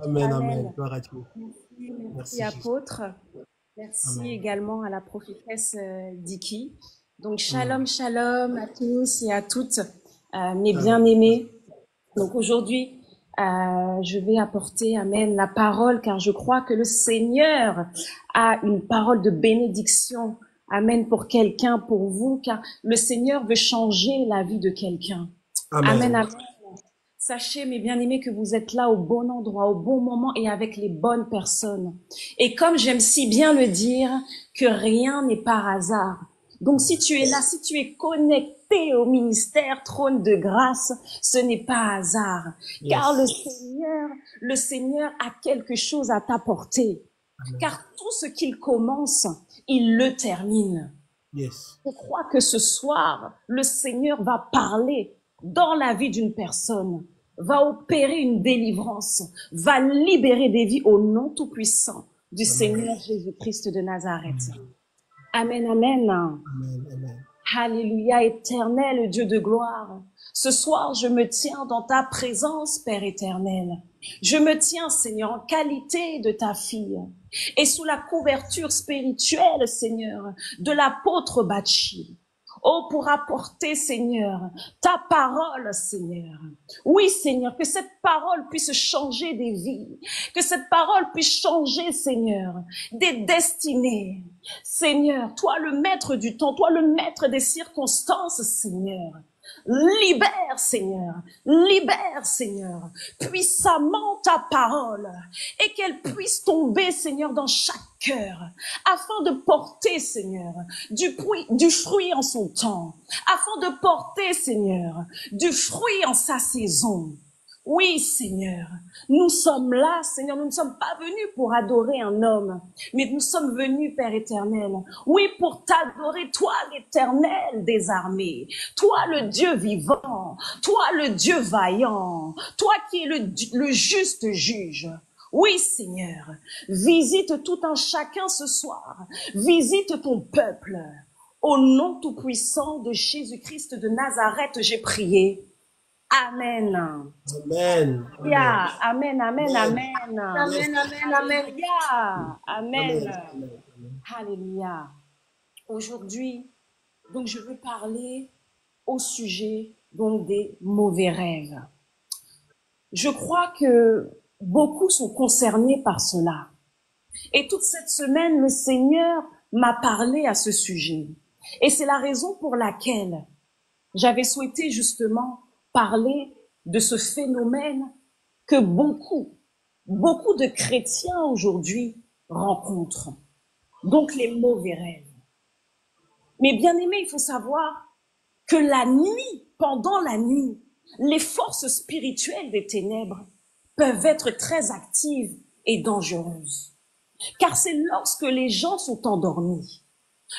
Amen, amen. Amen. Gloire à Dieu. Merci, merci Merci Jésus. apôtre. Merci Amen. également à la prophétesse Diki. Donc Mm. shalom, shalom à tous et à toutes, mes Amen. bien-aimés. Donc aujourd'hui, je vais apporter, amen, la parole, car je crois que le Seigneur a une parole de bénédiction, amen, pour quelqu'un, pour vous, car le Seigneur veut changer la vie de quelqu'un. Amen, Amen. amen. Sachez, mes bien-aimés, que vous êtes là au bon endroit, au bon moment et avec les bonnes personnes. Et comme j'aime si bien le dire, que rien n'est par hasard. Donc si tu es là, si tu es connecté au ministère trône de grâce, ce n'est pas hasard. Car Yes. Le Seigneur a quelque chose à t'apporter. Amen. Car tout ce qu'il commence, il le termine. Yes. Je crois que ce soir, le Seigneur va parler dans la vie d'une personne, va opérer une délivrance, va libérer des vies au nom tout-puissant du Amen. Seigneur Jésus-Christ de Nazareth. Amen. Amen, amen. Amen. Amen. Alléluia, éternel Dieu de gloire. Ce soir, je me tiens dans ta présence, Père éternel. Je me tiens, Seigneur, en qualité de ta fille et sous la couverture spirituelle, Seigneur, de l'apôtre Bachi. Oh, pour apporter, Seigneur, ta parole, Seigneur. Oui, Seigneur, que cette parole puisse changer des vies, que cette parole puisse changer, Seigneur, des destinées. Seigneur, toi le maître du temps, toi le maître des circonstances, Seigneur. Libère, Seigneur, puissamment ta parole et qu'elle puisse tomber, Seigneur, dans chaque cœur, afin de porter, Seigneur, du fruit en son temps, afin de porter, Seigneur, du fruit en sa saison. Oui, Seigneur, nous sommes là, Seigneur, nous ne sommes pas venus pour adorer un homme, mais nous sommes venus, Père éternel, oui, pour t'adorer, toi l'éternel des armées, toi le Dieu vivant, toi le Dieu vaillant, toi qui es le juste juge. Oui, Seigneur, visite tout un chacun ce soir, visite ton peuple. Au nom tout-puissant de Jésus-Christ de Nazareth, j'ai prié. Amen. Amen. Amen. Yeah. Amen, amen, Amen. amen. Yes. Amen, amen, amen. Alléluia. Amen. Amen. Amen. Amen. Alléluia. Aujourd'hui, donc je veux parler au sujet donc des mauvais rêves. Je crois que beaucoup sont concernés par cela. Et toute cette semaine, le Seigneur m'a parlé à ce sujet. Et c'est la raison pour laquelle j'avais souhaité justement parler de ce phénomène que beaucoup de chrétiens aujourd'hui rencontrent. Donc les mauvais rêves. Mais bien aimé, il faut savoir que la nuit, pendant la nuit, les forces spirituelles des ténèbres peuvent être très actives et dangereuses. Car c'est lorsque les gens sont endormis,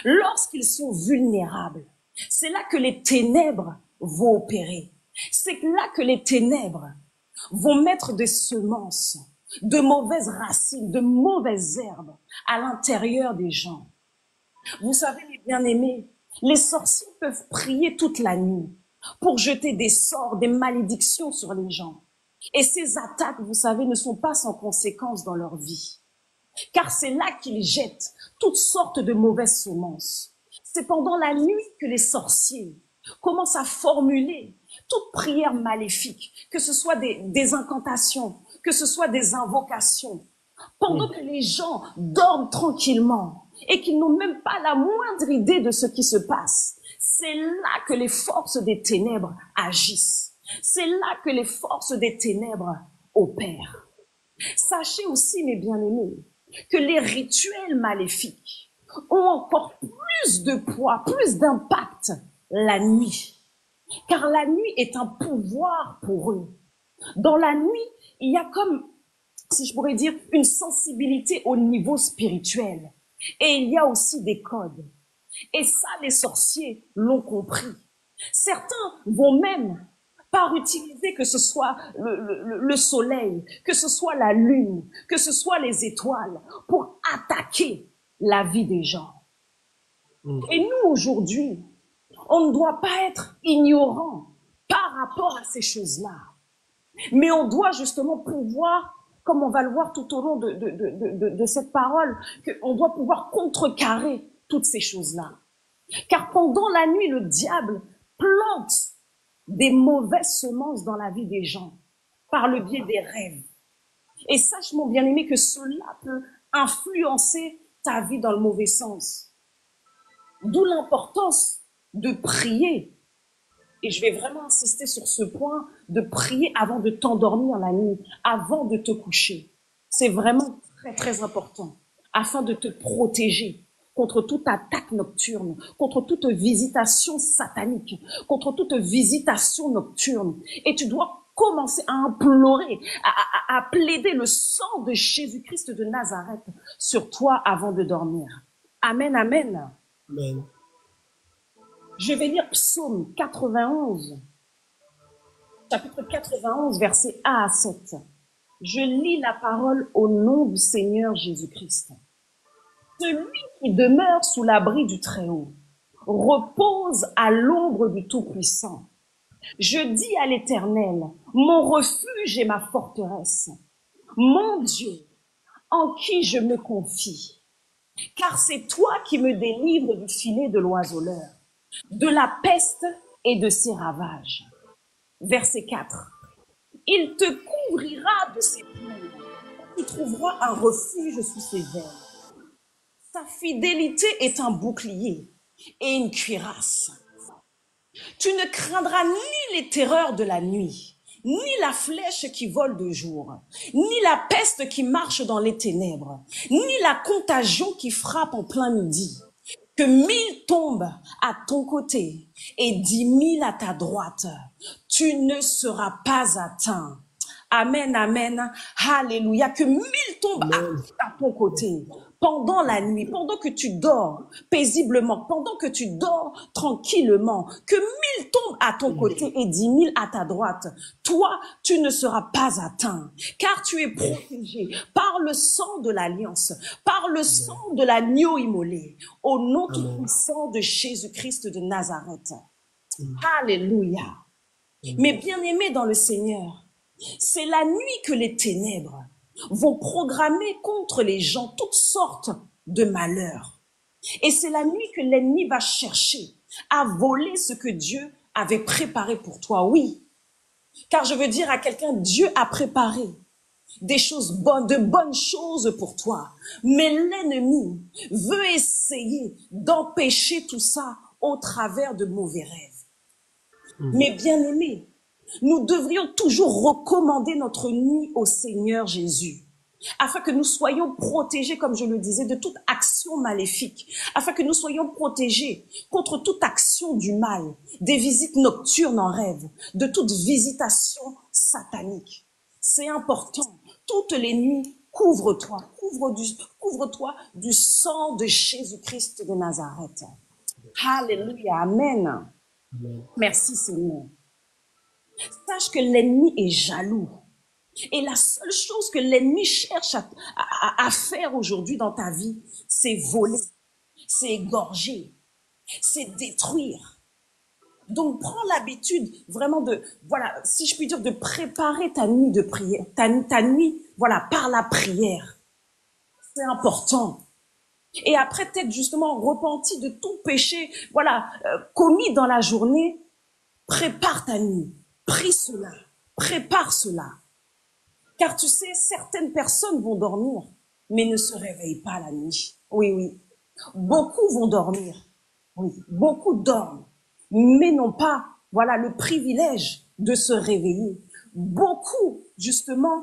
lorsqu'ils sont vulnérables, c'est là que les ténèbres vont opérer. C'est là que les ténèbres vont mettre des semences, de mauvaises racines, de mauvaises herbes à l'intérieur des gens. Vous savez, les bien-aimés, les sorciers peuvent prier toute la nuit pour jeter des sorts, des malédictions sur les gens. Et ces attaques, vous savez, ne sont pas sans conséquences dans leur vie. Car c'est là qu'ils jettent toutes sortes de mauvaises semences. C'est pendant la nuit que les sorciers commencent à formuler toute prière maléfique, que ce soit des incantations, que ce soit des invocations, pendant que les gens dorment tranquillement et qu'ils n'ont même pas la moindre idée de ce qui se passe. C'est là que les forces des ténèbres agissent. C'est là que les forces des ténèbres opèrent. Sachez aussi, mes bien-aimés, que les rituels maléfiques ont encore plus de poids, plus d'impact la nuit. Car la nuit est un pouvoir pour eux. Dans la nuit, il y a comme, si je pourrais dire, une sensibilité au niveau spirituel. Et il y a aussi des codes. Et ça, les sorciers l'ont compris. Certains vont même par utiliser que ce soit le soleil, que ce soit la lune, que ce soit les étoiles, pour attaquer la vie des gens. Et nous, aujourd'hui, on ne doit pas être ignorant par rapport à ces choses-là. Mais on doit justement pouvoir comme on va le voir tout au long de cette parole, qu'on doit pouvoir contrecarrer toutes ces choses-là. Car pendant la nuit, le diable plante des mauvaises semences dans la vie des gens par le biais des rêves. Et sache, mon bien-aimé, que cela peut influencer ta vie dans le mauvais sens. D'où l'importance de prier. Et je vais vraiment insister sur ce point, de prier avant de t'endormir la nuit, avant de te coucher. C'est vraiment très, très important, afin de te protéger contre toute attaque nocturne, contre toute visitation satanique, contre toute visitation nocturne. Et tu dois commencer à implorer, à plaider le sang de Jésus-Christ de Nazareth sur toi avant de dormir. Amen, amen. Amen. Je vais lire Psaume 91, chapitre 91, versets 1 à 7. Je lis la parole au nom du Seigneur Jésus-Christ. Celui qui demeure sous l'abri du Très-Haut repose à l'ombre du Tout-Puissant. Je dis à l'Éternel, mon refuge et ma forteresse, mon Dieu, en qui je me confie. Car c'est toi qui me délivres du filet de l'oiseleur, de la peste et de ses ravages. Verset 4. Il te couvrira de ses plumes. Tu trouveras un refuge sous ses ailes. Sa fidélité est un bouclier et une cuirasse. Tu ne craindras ni les terreurs de la nuit, ni la flèche qui vole de jour, ni la peste qui marche dans les ténèbres, ni la contagion qui frappe en plein midi. Que 1000 tombent à ton côté et 10 000 à ta droite, tu ne seras pas atteint. Amen, amen, alléluia. Que 1000 tombent à ton côté pendant la nuit, pendant que tu dors paisiblement, pendant que tu dors tranquillement. Que 1000 tombent à ton côté et 10 000 à ta droite. Toi, tu ne seras pas atteint, car tu es protégé par le sang de l'alliance, par le sang de l'agneau immolé, au nom tout-puissant de Jésus-Christ de Nazareth. Alléluia. Mais bien-aimés dans le Seigneur, c'est la nuit que les ténèbres vont programmer contre les gens toutes sortes de malheurs. Et c'est la nuit que l'ennemi va chercher à voler ce que Dieu avait préparé pour toi. Oui, car je veux dire à quelqu'un, Dieu a préparé des choses bonnes, de bonnes choses pour toi. Mais l'ennemi veut essayer d'empêcher tout ça au travers de mauvais rêves. Mais bien-aimés, nous devrions toujours recommander notre nuit au Seigneur Jésus, afin que nous soyons protégés, comme je le disais, de toute action maléfique, afin que nous soyons protégés contre toute action du mal, des visites nocturnes en rêve, de toute visitation satanique. C'est important. Toutes les nuits, couvre-toi, couvre-toi du sang de Jésus-Christ de Nazareth. Alléluia, amen. Merci Seigneur. Sache que l'ennemi est jaloux. Et la seule chose que l'ennemi cherche à faire aujourd'hui dans ta vie, c'est voler, c'est égorger, c'est détruire. Donc, prends l'habitude vraiment de, voilà, si je puis dire, de préparer ta nuit de prière, ta nuit, voilà, par la prière. C'est important. Et après, t'être justement repenti de tout péché, voilà, commis dans la journée, prépare ta nuit. Prie cela, prépare cela. Car tu sais, certaines personnes vont dormir, mais ne se réveillent pas la nuit. Oui, oui. Beaucoup vont dormir. Oui, beaucoup dorment, mais n'ont pas, voilà, le privilège de se réveiller. Beaucoup, justement,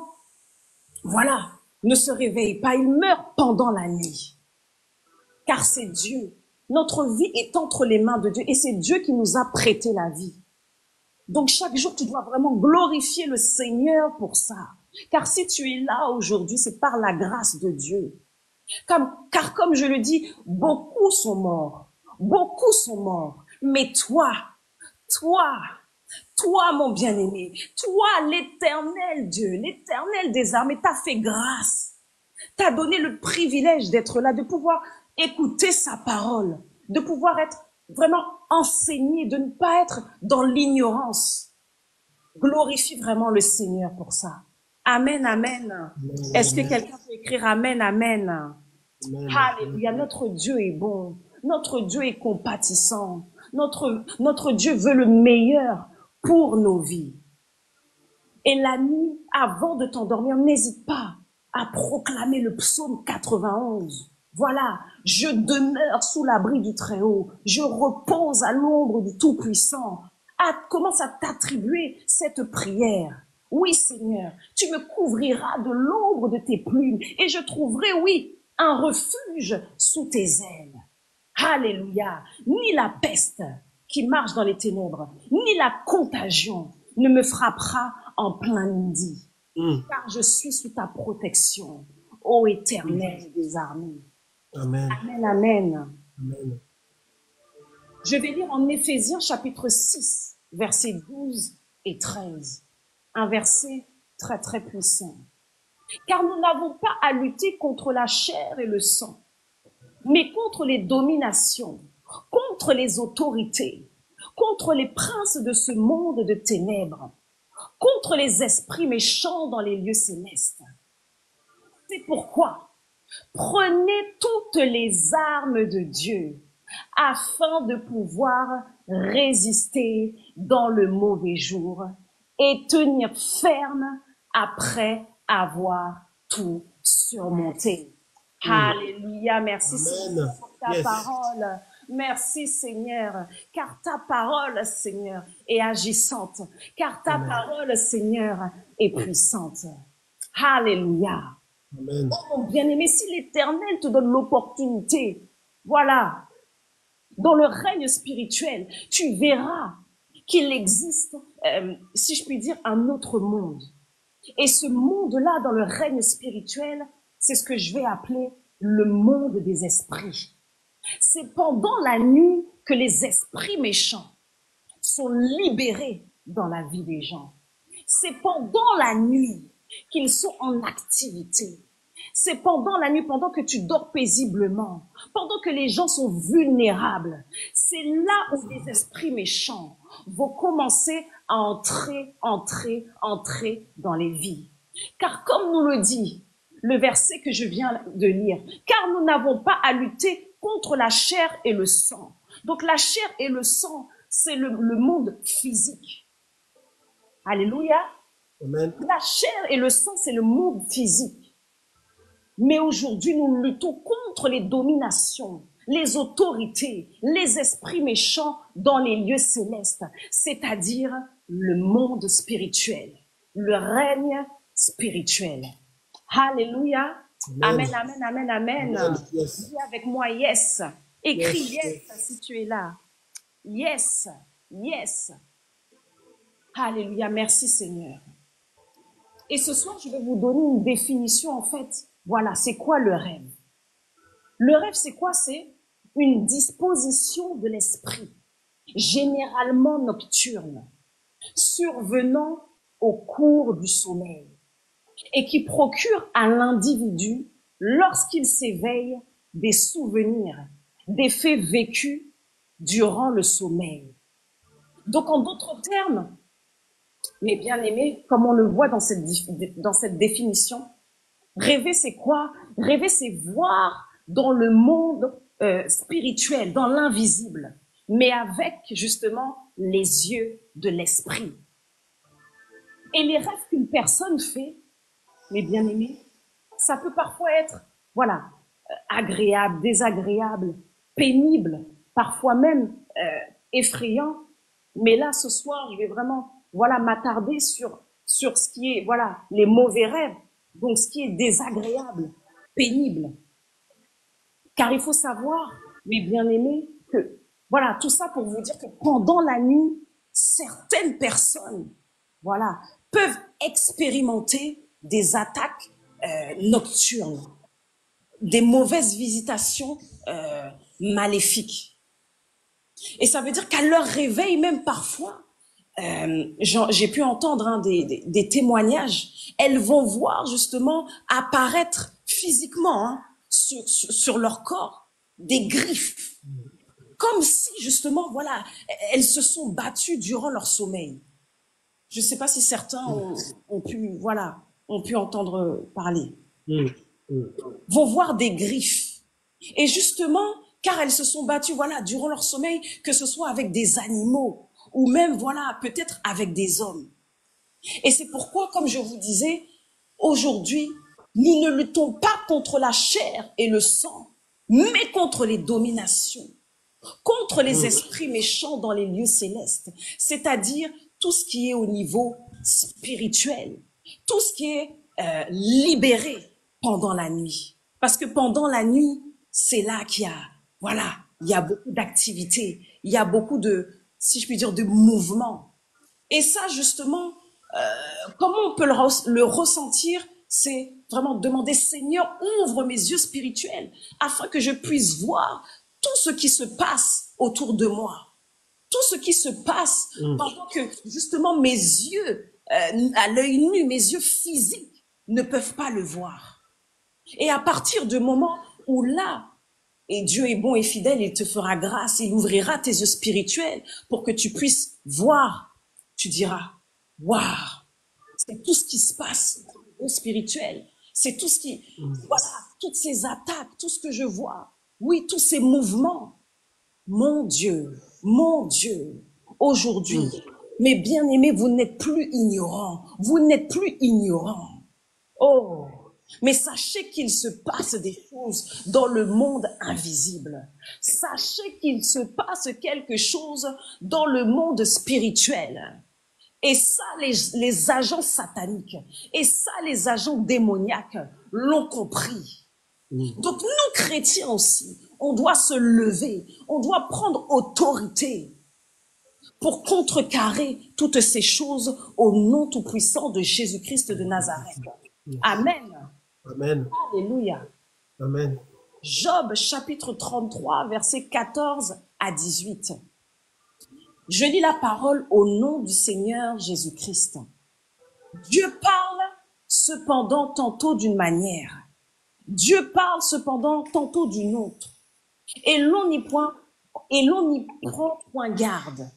voilà, ne se réveillent pas. Ils meurent pendant la nuit. Car c'est Dieu. Notre vie est entre les mains de Dieu et c'est Dieu qui nous a prêté la vie. Donc chaque jour, tu dois vraiment glorifier le Seigneur pour ça. Car si tu es là aujourd'hui, c'est par la grâce de Dieu. Car comme je le dis, beaucoup sont morts. Beaucoup sont morts. Mais toi, mon bien-aimé, toi, l'Éternel Dieu, l'Éternel des armées, t'a fait grâce. T'a donné le privilège d'être là, de pouvoir écouter sa parole, de pouvoir être vraiment enseigné, de ne pas être dans l'ignorance. Glorifie vraiment le Seigneur pour ça. Amen, amen. Est-ce que Amen. quelqu'un peut écrire Amen, amen? Amen. Alléluia, notre Dieu est bon. Notre Dieu est compatissant. Notre Dieu veut le meilleur pour nos vies. Et la nuit, avant de t'endormir, n'hésite pas à proclamer le psaume 91. Voilà, je demeure sous l'abri du Très-Haut, je repose à l'ombre du Tout-Puissant. Commence à t'attribuer cette prière. Oui, Seigneur, tu me couvriras de l'ombre de tes plumes et je trouverai, oui, un refuge sous tes ailes. Alléluia. Ni la peste qui marche dans les ténèbres, ni la contagion ne me frappera en plein midi, Mm. car je suis sous ta protection, ô Éternel des armées. Amen. Amen, amen. Amen. Je vais lire en Éphésiens chapitre 6, versets 12 et 13. Un verset très, très puissant. Car nous n'avons pas à lutter contre la chair et le sang, mais contre les dominations, contre les autorités, contre les princes de ce monde de ténèbres, contre les esprits méchants dans les lieux célestes. C'est pourquoi prenez toutes les armes de Dieu afin de pouvoir résister dans le mauvais jour et tenir ferme après avoir tout surmonté. Mm. Alléluia, merci Seigneur Amen. pour ta Yes. parole. Merci Seigneur, car ta parole, Seigneur, est agissante, car ta Amen. parole, Seigneur, est puissante. Alléluia. Amen. Oh mon bien-aimé, si l'Éternel te donne l'opportunité, voilà, dans le règne spirituel, tu verras qu'il existe, si je puis dire, un autre monde. Et ce monde-là, dans le règne spirituel, c'est ce que je vais appeler le monde des esprits. C'est pendant la nuit que les esprits méchants sont libérés dans la vie des gens. C'est pendant la nuit qu'ils sont en activité. C'est pendant la nuit, pendant que tu dors paisiblement, pendant que les gens sont vulnérables. C'est là où les esprits méchants vont commencer à entrer dans les vies. Car comme nous le dit le verset que je viens de lire, car nous n'avons pas à lutter contre la chair et le sang. Donc la chair et le sang, c'est le monde physique. Alléluia. Amen. La chair et le sang, c'est le monde physique. Mais aujourd'hui, nous luttons contre les dominations, les autorités, les esprits méchants dans les lieux célestes, c'est-à-dire le monde spirituel, le règne spirituel. Alléluia. Amen. Amen, amen, amen, Amen. amen. Yes. Dis avec moi, yes. Écris Yes. yes si tu es là. Yes, yes. Alléluia, merci Seigneur. Et ce soir, je vais vous donner une définition en fait. Voilà, c'est quoi le rêve? Le rêve, c'est quoi? C'est une disposition de l'esprit, généralement nocturne, survenant au cours du sommeil et qui procure à l'individu, lorsqu'il s'éveille, des souvenirs, des faits vécus durant le sommeil. Donc, en d'autres termes, mes bien-aimés, comme on le voit dans cette définition, rêver, c'est quoi? Rêver, c'est voir dans le monde spirituel, dans l'invisible, mais avec justement les yeux de l'esprit. Et les rêves qu'une personne fait, mes bien-aimés, ça peut parfois être, voilà, agréable, désagréable, pénible, parfois même effrayant. Mais là, ce soir, je vais vraiment, voilà, m'attarder sur ce qui est, voilà, les mauvais rêves, donc ce qui est désagréable, pénible. Car il faut savoir, mes bien-aimés, que, voilà, tout ça pour vous dire que pendant la nuit, certaines personnes, voilà, peuvent expérimenter des attaques nocturnes, des mauvaises visitations maléfiques. Et ça veut dire qu'à leur réveil, même parfois, j'ai pu entendre des témoignages, elles vont voir justement apparaître physiquement sur leur corps des griffes, comme si justement, voilà, elles se sont battues durant leur sommeil. Je ne sais pas si certains ont pu, voilà, ont pu entendre parler, Mm. Mm. vont voir des griffes. Et justement, car elles se sont battues, voilà, durant leur sommeil, que ce soit avec des animaux ou même, voilà, peut-être avec des hommes. Et c'est pourquoi, comme je vous disais, aujourd'hui, nous ne luttons pas contre la chair et le sang, mais contre les dominations, contre les Mm. esprits méchants dans les lieux célestes, c'est-à-dire tout ce qui est au niveau spirituel, tout ce qui est libéré pendant la nuit. Parce que pendant la nuit, c'est là qu'il y a, voilà, il y a beaucoup d'activités, il y a beaucoup de, si je puis dire, de mouvements. Et ça, justement, comment on peut le ressentir? C'est vraiment demander, Seigneur, ouvre mes yeux spirituels afin que je puisse voir tout ce qui se passe autour de moi, tout ce qui se passe Mm. pendant que justement mes yeux, à l'œil nu, mes yeux physiques ne peuvent pas le voir. Et à partir du moment où là, et Dieu est bon et fidèle, il te fera grâce, il ouvrira tes yeux spirituels pour que tu puisses voir, tu diras, waouh, c'est tout ce qui se passe au spirituel. C'est tout ce qui, voilà, toutes ces attaques, tout ce que je vois. Oui, tous ces mouvements. Mon Dieu, aujourd'hui, Mm. mes bien-aimés, vous n'êtes plus ignorants. Vous n'êtes plus ignorants. Oh, mais sachez qu'il se passe des choses dans le monde invisible. Sachez qu'il se passe quelque chose dans le monde spirituel. Et ça, les agents sataniques, et ça, les agents démoniaques l'ont compris. Mm. Donc nous, chrétiens aussi, on doit se lever, on doit prendre autorité pour contrecarrer toutes ces choses au nom tout-puissant de Jésus-Christ de Nazareth. Yes. Amen. Amen. Alléluia. Amen. Job chapitre 33, versets 14 à 18. Je lis la parole au nom du Seigneur Jésus-Christ. Dieu parle cependant tantôt d'une manière. Dieu parle cependant tantôt d'une autre. Et l'on n'y prend point garde.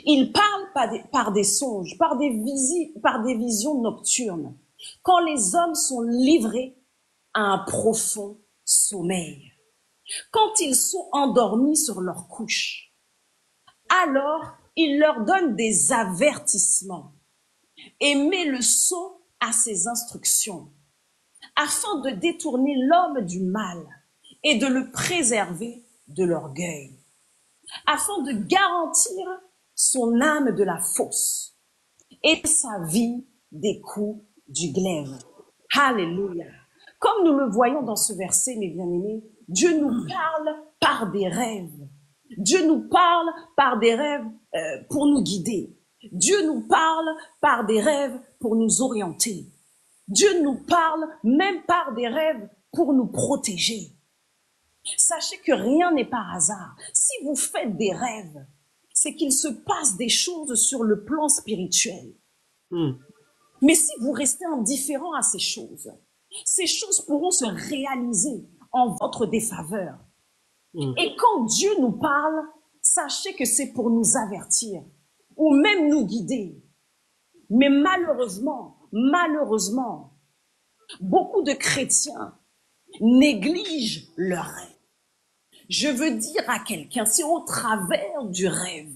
Il parle par des songes, par des visions nocturnes, quand les hommes sont livrés à un profond sommeil, quand ils sont endormis sur leur couche. Alors, il leur donne des avertissements et met le sceau à ses instructions, afin de détourner l'homme du mal et de le préserver de l'orgueil, afin de garantir son âme de la fosse et sa vie des coups du glaive. Alléluia. Comme nous le voyons dans ce verset, mes bien-aimés, Dieu nous parle par des rêves. Dieu nous parle par des rêves pour nous guider. Dieu nous parle par des rêves pour nous orienter. Dieu nous parle même par des rêves pour nous protéger. Sachez que rien n'est par hasard. Si vous faites des rêves, c'est qu'il se passe des choses sur le plan spirituel. Mm. Mais si vous restez indifférent à ces choses pourront se réaliser en votre défaveur. Mm. Et quand Dieu nous parle, sachez que c'est pour nous avertir ou même nous guider. Mais malheureusement, beaucoup de chrétiens négligent leurs rêves. Je veux dire à quelqu'un, c'est au travers du rêve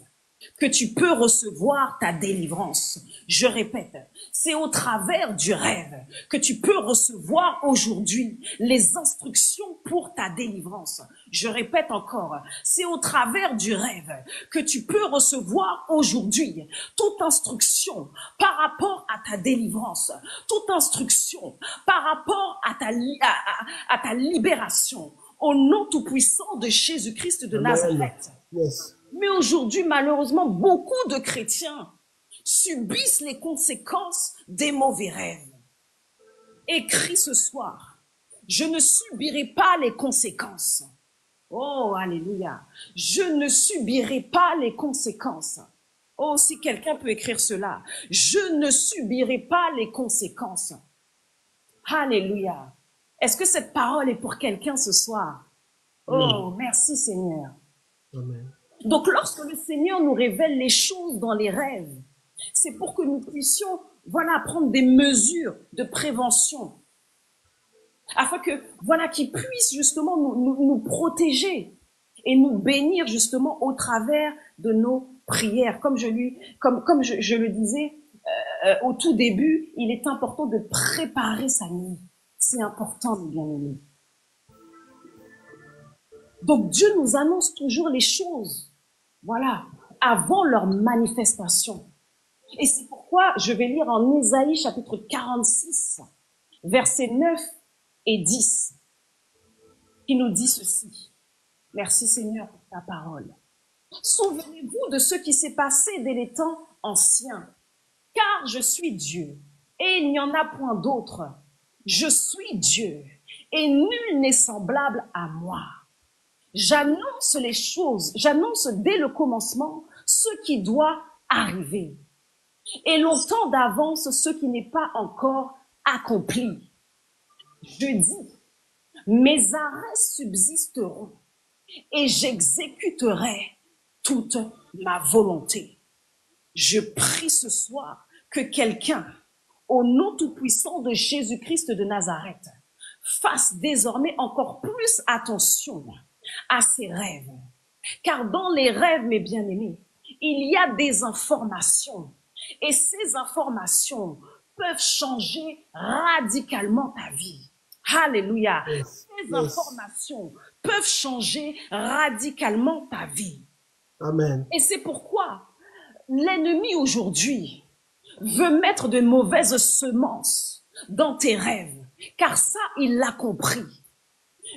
que tu peux recevoir ta délivrance. Je répète, c'est au travers du rêve que tu peux recevoir aujourd'hui les instructions pour ta délivrance. Je répète encore, c'est au travers du rêve que tu peux recevoir aujourd'hui toute instruction par rapport à ta délivrance, toute instruction par rapport à ta libération au nom tout-puissant de Jésus-Christ de Amen. Nazareth. Yes. Mais aujourd'hui, malheureusement, beaucoup de chrétiens subissent les conséquences des mauvais rêves. Écris ce soir, je ne subirai pas les conséquences. Oh, alléluia. Je ne subirai pas les conséquences. Oh, si quelqu'un peut écrire cela, je ne subirai pas les conséquences. Alléluia. Est-ce que cette parole est pour quelqu'un ce soir? Oh, merci Seigneur. Amen. Donc, lorsque le Seigneur nous révèle les choses dans les rêves, c'est pour que nous puissions voilà, prendre des mesures de prévention afin que, voilà, qu'il puisse justement nous protéger et nous bénir justement au travers de nos prières. Comme je le disais au tout début, il est important de préparer sa nuit. C'est important, mes bien-aimés. Donc Dieu nous annonce toujours les choses, voilà, avant leur manifestation. Et c'est pourquoi je vais lire en Ésaïe chapitre 46, versets 9 et 10, qui nous dit ceci. Merci Seigneur pour ta parole. Souvenez-vous de ce qui s'est passé dès les temps anciens, car je suis Dieu et il n'y en a point d'autre. Je suis Dieu et nul n'est semblable à moi. J'annonce les choses, j'annonce dès le commencement ce qui doit arriver et longtemps d'avance ce qui n'est pas encore accompli. Je dis, mes arrêts subsisteront et j'exécuterai toute ma volonté. Je prie ce soir que quelqu'un, au nom tout-puissant de Jésus-Christ de Nazareth, fasse désormais encore plus attention à ses rêves. Car dans les rêves, mes bien-aimés, il y a des informations. Et ces informations peuvent changer radicalement ta vie. Alléluia. Ces informations peuvent changer radicalement ta vie. Amen. Et c'est pourquoi l'ennemi aujourd'hui veut mettre de mauvaises semences dans tes rêves. Car ça, il l'a compris.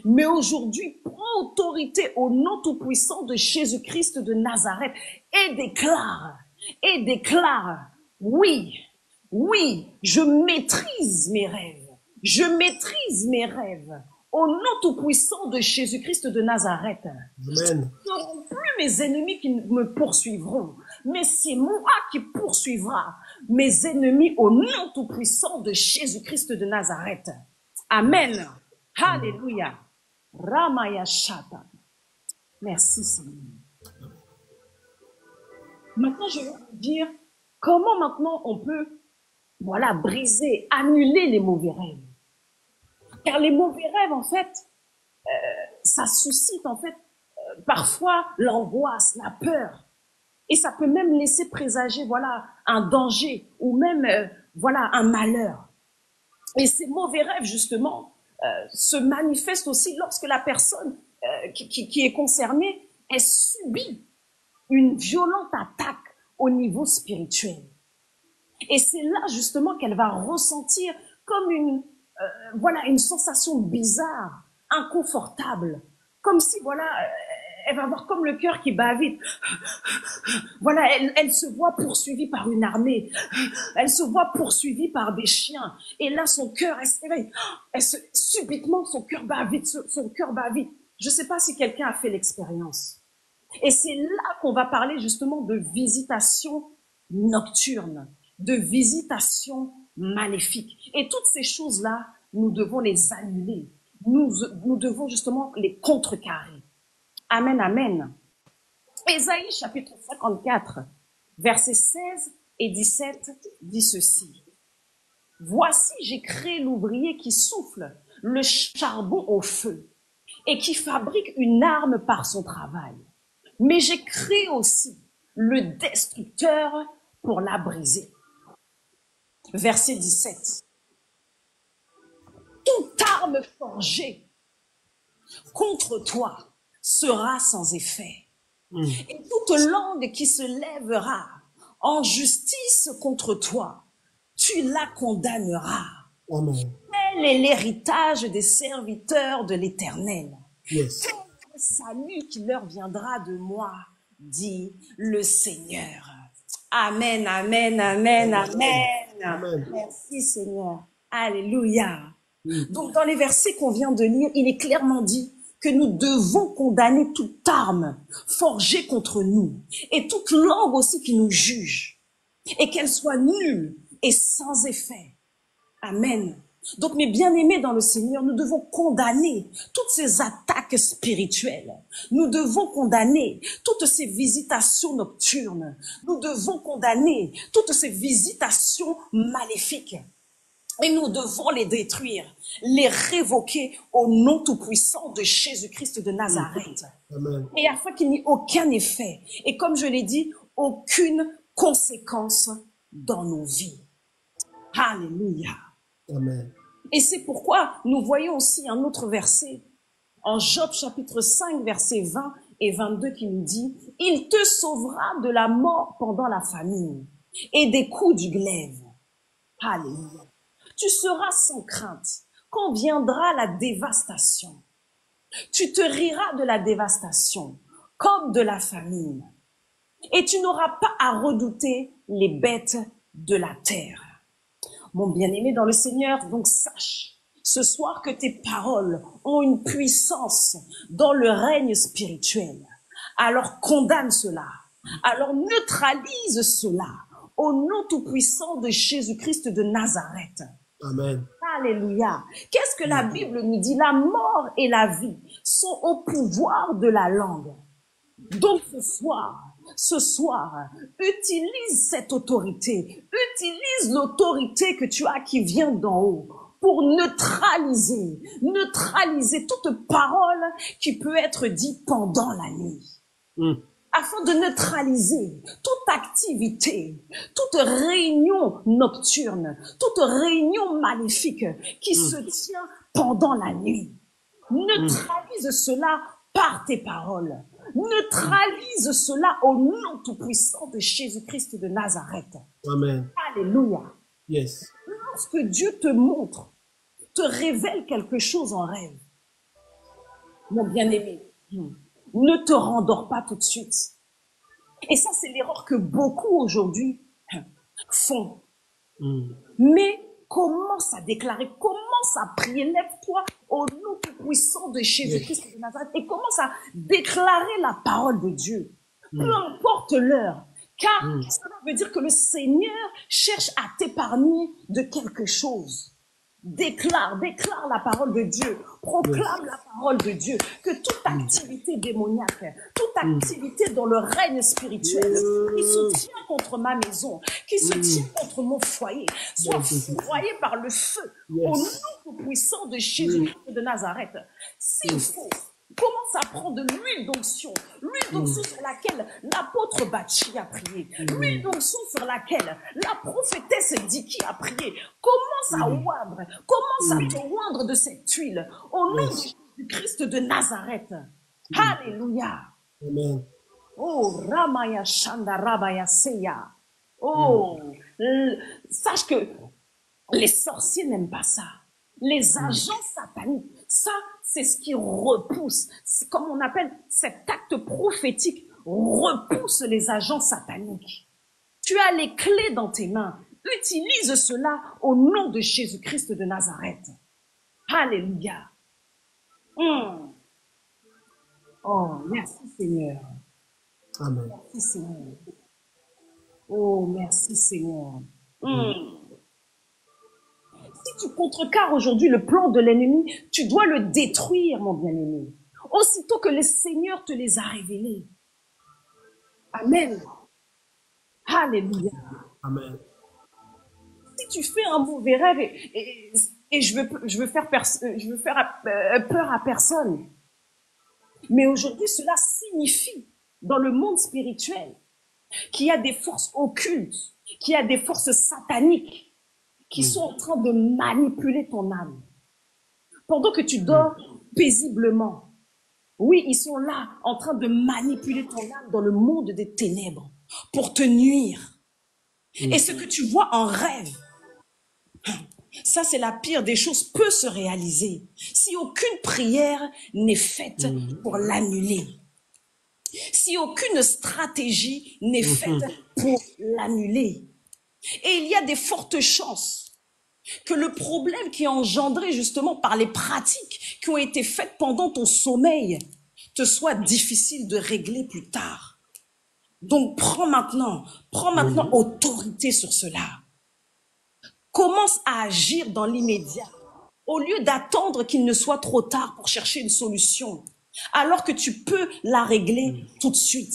Mais aujourd'hui, prends autorité au nom tout-puissant de Jésus-Christ de Nazareth et déclare, oui, je maîtrise mes rêves. Je maîtrise mes rêves. Au nom tout-puissant de Jésus-Christ de Nazareth. Amen. Ce ne seront plus mes ennemis qui me poursuivront, mais c'est moi qui poursuivra mes ennemis au nom tout-puissant de Jésus-Christ de Nazareth. Amen. Alléluia. Ramaya Shata. Merci Seigneur. Maintenant, je vais vous dire comment maintenant on peut, voilà, briser, annuler les mauvais rêves. Car les mauvais rêves, en fait, ça suscite, en fait, parfois l'angoisse, la peur. Et ça peut même laisser présager, voilà, un danger ou même, voilà, un malheur. Et ces mauvais rêves, justement, se manifestent aussi lorsque la personne qui est concernée, elle subit une violente attaque au niveau spirituel. Et c'est là, justement, qu'elle va ressentir comme une sensation bizarre, inconfortable, comme si, voilà, elle va avoir comme le cœur qui bat vite. Voilà, elle se voit poursuivie par une armée, elle se voit poursuivie par des chiens, et là, son cœur, elle se réveille, subitement, son cœur bat vite, son cœur bat vite. Je ne sais pas si quelqu'un a fait l'expérience. Et c'est là qu'on va parler, justement, de visitation nocturne, de visitation maléfique. Et toutes ces choses-là, nous devons les annuler. Nous devons justement les contrecarrer. Amen, amen. Ésaïe chapitre 54, versets 16 et 17 dit ceci. Voici, j'ai créé l'ouvrier qui souffle le charbon au feu et qui fabrique une arme par son travail. Mais j'ai créé aussi le destructeur pour la briser. Verset 17. Toute arme forgée contre toi sera sans effet. Et toute langue qui se lèvera en justice contre toi, tu la condamneras. Amen. Tel est l'héritage des serviteurs de l'Éternel. Yes. Tel est le salut qui leur viendra de moi, dit le Seigneur. Amen, amen, amen, amen. Amen. Merci Seigneur. Alléluia. Donc dans les versets qu'on vient de lire, il est clairement dit que nous devons condamner toute arme forgée contre nous et toute langue aussi qui nous juge et qu'elle soit nulle et sans effet. Amen. Donc mes bien-aimés dans le Seigneur, nous devons condamner toutes ces attaques attaques spirituelles. Nous devons condamner toutes ces visitations nocturnes. Nous devons condamner toutes ces visitations maléfiques. Et nous devons les détruire, les révoquer au nom tout-puissant de Jésus-Christ de Nazareth. Amen. Et afin qu'il n'y ait aucun effet, et comme je l'ai dit, aucune conséquence dans nos vies. Alléluia. Amen. Et c'est pourquoi nous voyons aussi un autre verset en Job chapitre 5, versets 20 et 22 qui nous dit « Il te sauvera de la mort pendant la famine et des coups du glaive. » Alléluia. Tu seras sans crainte quand viendra la dévastation. Tu te riras de la dévastation comme de la famine. Et tu n'auras pas à redouter les bêtes de la terre. Mon bien-aimé dans le Seigneur, donc sache ce soir que tes paroles ont une puissance dans le règne spirituel. Alors condamne cela. Alors neutralise cela au nom tout-puissant de Jésus-Christ de Nazareth. Amen. Alléluia. Qu'est-ce que la Bible nous dit? La mort et la vie sont au pouvoir de la langue. Donc ce soir, utilise cette autorité, utilise l'autorité que tu as qui vient d'en haut pour neutraliser toute parole qui peut être dite pendant la nuit. Afin de neutraliser toute activité, toute réunion nocturne, toute réunion maléfique qui se tient pendant la nuit. Neutralise cela par tes paroles. Neutralise cela au nom tout-puissant de Jésus-Christ de Nazareth. Amen. Alléluia. Yes. Lorsque Dieu te montre, te révèle quelque chose en rêve, mon bien-aimé, ne te rendors pas tout de suite. Et ça, c'est l'erreur que beaucoup aujourd'hui font. Mais commence à déclarer, commence à prier, lève-toi au nom tout-puissant de Jésus-Christ de Nazareth et commence à déclarer la parole de Dieu. Peu importe l'heure, car cela veut dire que le Seigneur cherche à t'épargner de quelque chose. Déclare la parole de Dieu, proclame la parole de Dieu, que toute activité démoniaque, toute activité dans le règne spirituel qui se tient contre ma maison, qui se tient contre mon foyer, soit foyée par le feu au nom puissant de Jésus de Nazareth. S'il faut, commence à prendre de l'huile d'onction sur laquelle l'apôtre Bachi a prié, l'huile d'onction sur laquelle la prophétesse Diki a prié. Commence à oindre, commence à te oindre de cette huile au nom de Jésus-Christ de Nazareth. Alléluia. Amen. Oh, Ramaya Shanda Rabaya Seya. Oh, sache que les sorciers n'aiment pas ça. Les agents sataniques, ça, c'est ce qui repousse. C'est comme on appelle cet acte prophétique, repousse les agents sataniques. Tu as les clés dans tes mains. Utilise cela au nom de Jésus-Christ de Nazareth. Alléluia. Oh, merci Seigneur. Amen. Merci Seigneur. Oh, merci Seigneur. Si tu contrecarres aujourd'hui le plan de l'ennemi, tu dois le détruire, mon bien-aimé. Aussitôt que le Seigneur te les a révélés. Amen. Alléluia. Amen. Si tu fais un mauvais rêve et je veux faire peur à personne. Mais aujourd'hui, cela signifie dans le monde spirituel qu'il y a des forces occultes, qu'il y a des forces sataniques qui sont en train de manipuler ton âme. Pendant que tu dors paisiblement. Oui, ils sont là en train de manipuler ton âme dans le monde des ténèbres pour te nuire. Et ce que tu vois en rêve, ça c'est la pire des choses, peut se réaliser si aucune prière n'est faite pour l'annuler. Si aucune stratégie n'est faite pour l'annuler. Et il y a des fortes chances que le problème qui est engendré justement par les pratiques qui ont été faites pendant ton sommeil te soit difficile de régler plus tard. Donc prends maintenant autorité sur cela. Commence à agir dans l'immédiat au lieu d'attendre qu'il ne soit trop tard pour chercher une solution. alors que tu peux la régler tout de suite.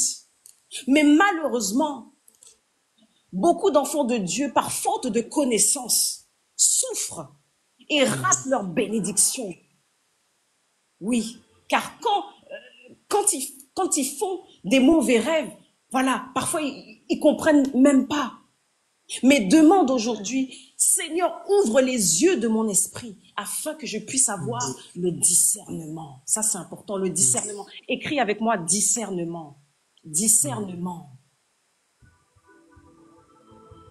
Mais malheureusement, beaucoup d'enfants de Dieu, par faute de connaissance, souffrent et ratent leur bénédiction. Oui, car quand ils font des mauvais rêves, voilà, parfois ils comprennent même pas. Mais demande aujourd'hui, Seigneur, ouvre les yeux de mon esprit afin que je puisse avoir le discernement. Ça, c'est important, le discernement. Écris avec moi, discernement. Discernement.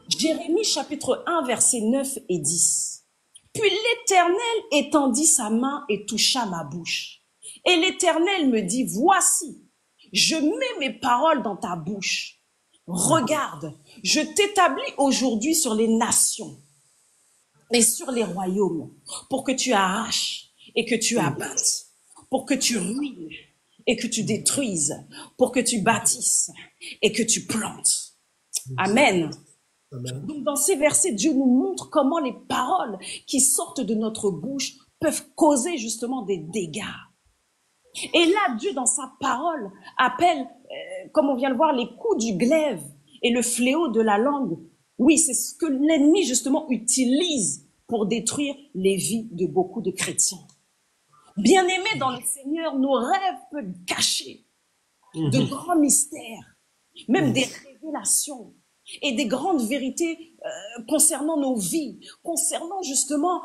Jérémie chapitre 1, versets 9 et 10. Puis l'Éternel étendit sa main et toucha ma bouche. Et l'Éternel me dit, voici, je mets mes paroles dans ta bouche. Regarde, je t'établis aujourd'hui sur les nations et sur les royaumes pour que tu arraches et que tu abattes, pour que tu ruines et que tu détruises, pour que tu bâtisses et que tu plantes. Amen. Amen. Donc dans ces versets, Dieu nous montre comment les paroles qui sortent de notre bouche peuvent causer justement des dégâts. Et là, Dieu, dans sa parole, appelle, comme on vient le voir, les coups du glaive et le fléau de la langue. Oui, c'est ce que l'ennemi, justement, utilise pour détruire les vies de beaucoup de chrétiens. Bien-aimés dans le Seigneur, nos rêves peuvent cacher de grands mystères, même des révélations et des grandes vérités concernant nos vies, concernant justement,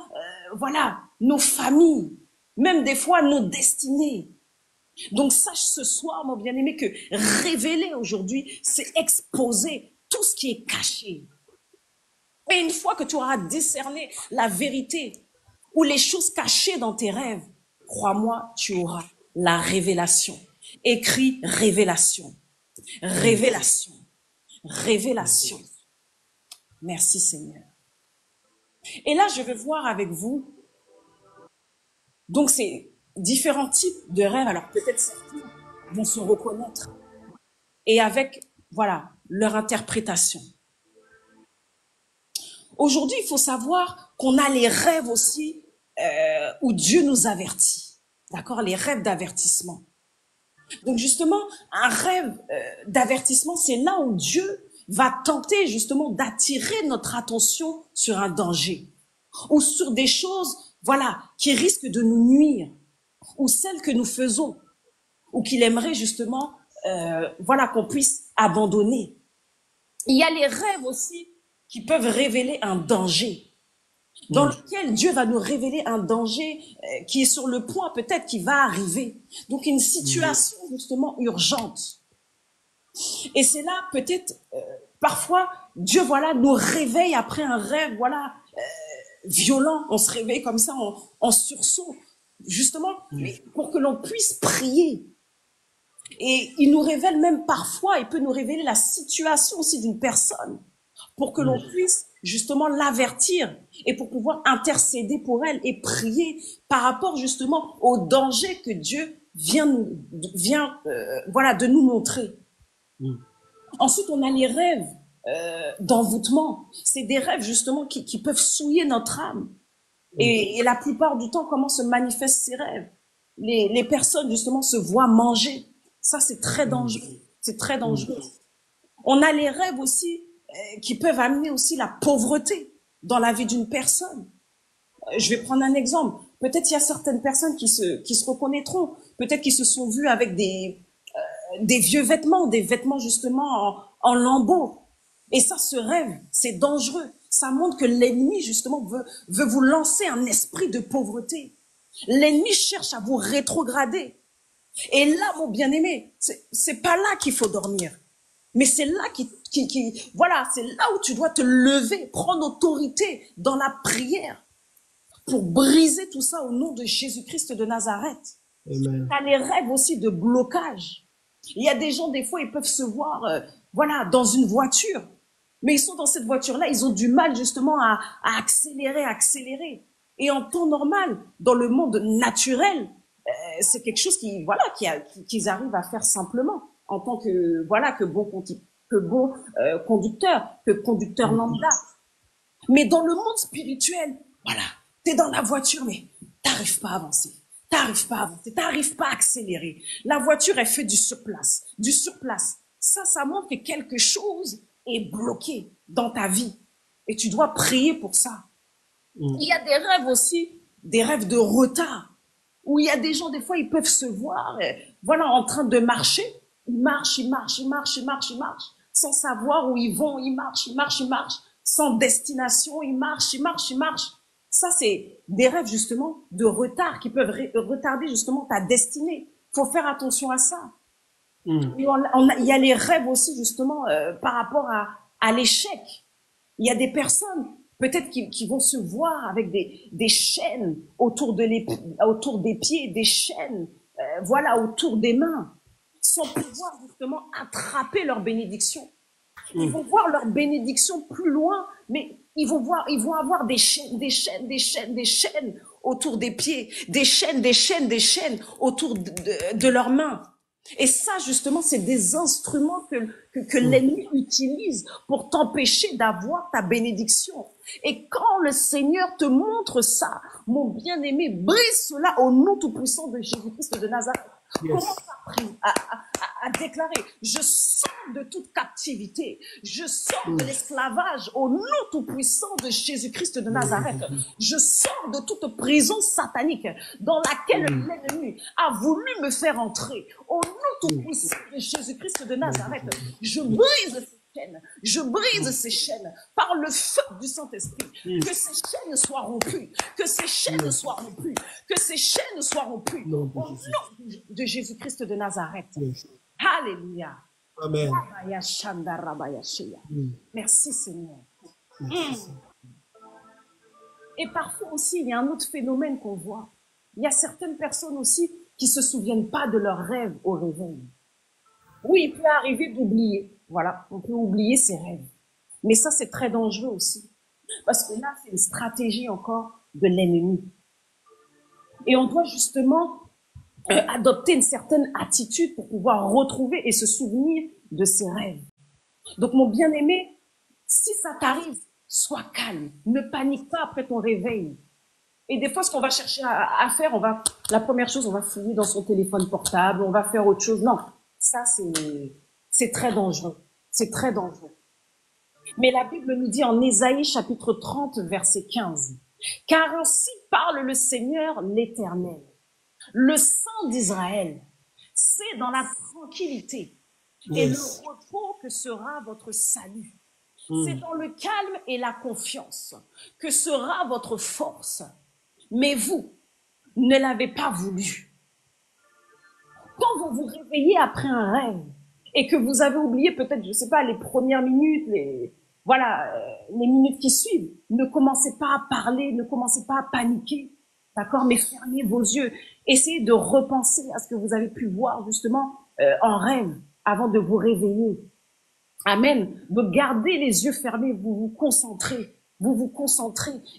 voilà, nos familles, même des fois nos destinées. Donc sache ce soir, mon bien-aimé, que révéler aujourd'hui, c'est exposer tout ce qui est caché. Et une fois que tu auras discerné la vérité ou les choses cachées dans tes rêves, crois-moi, tu auras la révélation. Écris révélation, révélation, révélation. Merci Seigneur. Et là, je vais voir avec vous, donc c'est différents types de rêves. Alors peut-être certains vont se reconnaître et avec, voilà, leur interprétation. Aujourd'hui, il faut savoir qu'on a les rêves aussi où Dieu nous avertit. D'accord? Les rêves d'avertissement. Donc justement, un rêve d'avertissement, c'est là où Dieu va tenter justement d'attirer notre attention sur un danger ou sur des choses, voilà, qui risquent de nous nuire ou celles que nous faisons ou qu'il aimerait justement, voilà, qu'on puisse abandonner. Il y a les rêves aussi qui peuvent révéler un danger, dans lequel Dieu va nous révéler un danger qui est sur le point peut-être qui va arriver. Donc une situation justement urgente. Et c'est là peut-être parfois Dieu voilà nous réveille après un rêve voilà violent. On se réveille comme ça en sursaut justement pour que l'on puisse prier. Et il nous révèle même parfois, il peut nous révéler la situation aussi d'une personne pour que l'on puisse justement l'avertir et pour pouvoir intercéder pour elle et prier par rapport justement au danger que Dieu vient voilà, de nous montrer. Ensuite, on a les rêves d'envoûtement. C'est des rêves justement qui peuvent souiller notre âme. Et la plupart du temps, comment se manifestent ces rêves? Les personnes justement se voient manger. Ça, c'est très dangereux. C'est très dangereux. On a les rêves aussi qui peuvent amener aussi la pauvreté dans la vie d'une personne. Je vais prendre un exemple. Peut-être il y a certaines personnes qui se reconnaîtront. Peut-être qu'ils se sont vus avec des vieux vêtements, des vêtements justement en lambeaux. Et ça, ce rêve, c'est dangereux. Ça montre que l'ennemi justement veut vous lancer un esprit de pauvreté. L'ennemi cherche à vous rétrograder. Et là, mon bien-aimé, c'est pas là qu'il faut dormir. Mais c'est là voilà, c'est là où tu dois te lever, prendre autorité dans la prière pour briser tout ça au nom de Jésus-Christ de Nazareth. Amen. T'as les rêves aussi de blocage. Il y a des gens, des fois, ils peuvent se voir, voilà, dans une voiture. Mais ils sont dans cette voiture-là, ils ont du mal justement à accélérer. Et en temps normal, dans le monde naturel, c'est quelque chose qu'ils arrivent à faire simplement en tant que voilà que bon conducteur lambda. Mais dans le monde spirituel, voilà, t'es dans la voiture mais t'arrives pas à avancer, t'arrives pas à avancer, t'arrives pas à accélérer. La voiture, elle fait du surplace, du surplace. Ça montre que quelque chose est bloqué dans ta vie. Et tu dois prier pour ça. Il y a des rêves aussi, des rêves de retard, où il y a des gens, des fois, ils peuvent se voir, voilà, en train de marcher. Ils marchent, ils marchent, ils marchent, ils marchent, ils marchent, sans savoir où ils vont, ils marchent, ils marchent, ils marchent, sans destination, ils marchent, ils marchent, ils marchent. Ça, c'est des rêves, justement, de retard qui peuvent retarder, justement, ta destinée. Faut faire attention à ça. Et il y a les rêves aussi, justement, par rapport à l'échec. Il y a des personnes, peut-être, qui vont se voir avec des chaînes autour des pieds, des chaînes, voilà, autour des mains, sans pouvoir, justement, attraper leur bénédiction. Ils vont voir leur bénédiction plus loin, mais ils vont avoir des chaînes, des chaînes, des chaînes, des chaînes autour des pieds, des chaînes, des chaînes, des chaînes autour de leurs mains. Et ça, justement, c'est des instruments que l'ennemi utilise pour t'empêcher d'avoir ta bénédiction. Et quand le Seigneur te montre ça, mon bien-aimé, brise cela au nom tout-puissant de Jésus-Christ de Nazareth. Commence à déclarer, je sors de toute captivité, je sors de l'esclavage au nom tout-puissant de Jésus-Christ de Nazareth. Je sors de toute prison satanique dans laquelle l'ennemi a voulu me faire entrer. Au nom tout-puissant de Jésus-Christ de Nazareth, je brise ces chaînes, je brise ces chaînes par le feu du Saint-Esprit. Que ces chaînes soient rompues, que ces chaînes soient rompues, que ces chaînes soient rompues. Au nom de Jésus-Christ de Nazareth. Alléluia. Amen. Merci Seigneur. Et parfois aussi, il y a un autre phénomène qu'on voit. Il y a certaines personnes aussi qui se souviennent pas de leurs rêves au réveil. Oui, il peut arriver d'oublier. Voilà, on peut oublier ses rêves. Mais ça, c'est très dangereux aussi. Parce que là, c'est une stratégie encore de l'ennemi. Et on doit justement adopter une certaine attitude pour pouvoir retrouver et se souvenir de ses rêves. Donc, mon bien-aimé, si ça t'arrive, sois calme. Ne panique pas après ton réveil. Et des fois, ce qu'on va chercher à faire, la première chose, on va fouiller dans son téléphone portable, on va faire autre chose. Non, ça, c'est très dangereux. C'est très dangereux. Mais la Bible nous dit en Ésaïe chapitre 30, verset 15, « Car ainsi parle le Seigneur l'Éternel, le Saint d'Israël, c'est dans la tranquillité et le repos que sera votre salut. C'est dans le calme et la confiance que sera votre force. Mais vous ne l'avez pas voulu. » Quand vous vous réveillez après un rêve et que vous avez oublié peut-être, je sais pas, les premières minutes, les minutes qui suivent, ne commencez pas à parler, ne commencez pas à paniquer, d'accord? Mais fermez vos yeux. Essayez de repenser à ce que vous avez pu voir justement en rêve avant de vous réveiller. Amen. Donc gardez les yeux fermés, vous vous concentrez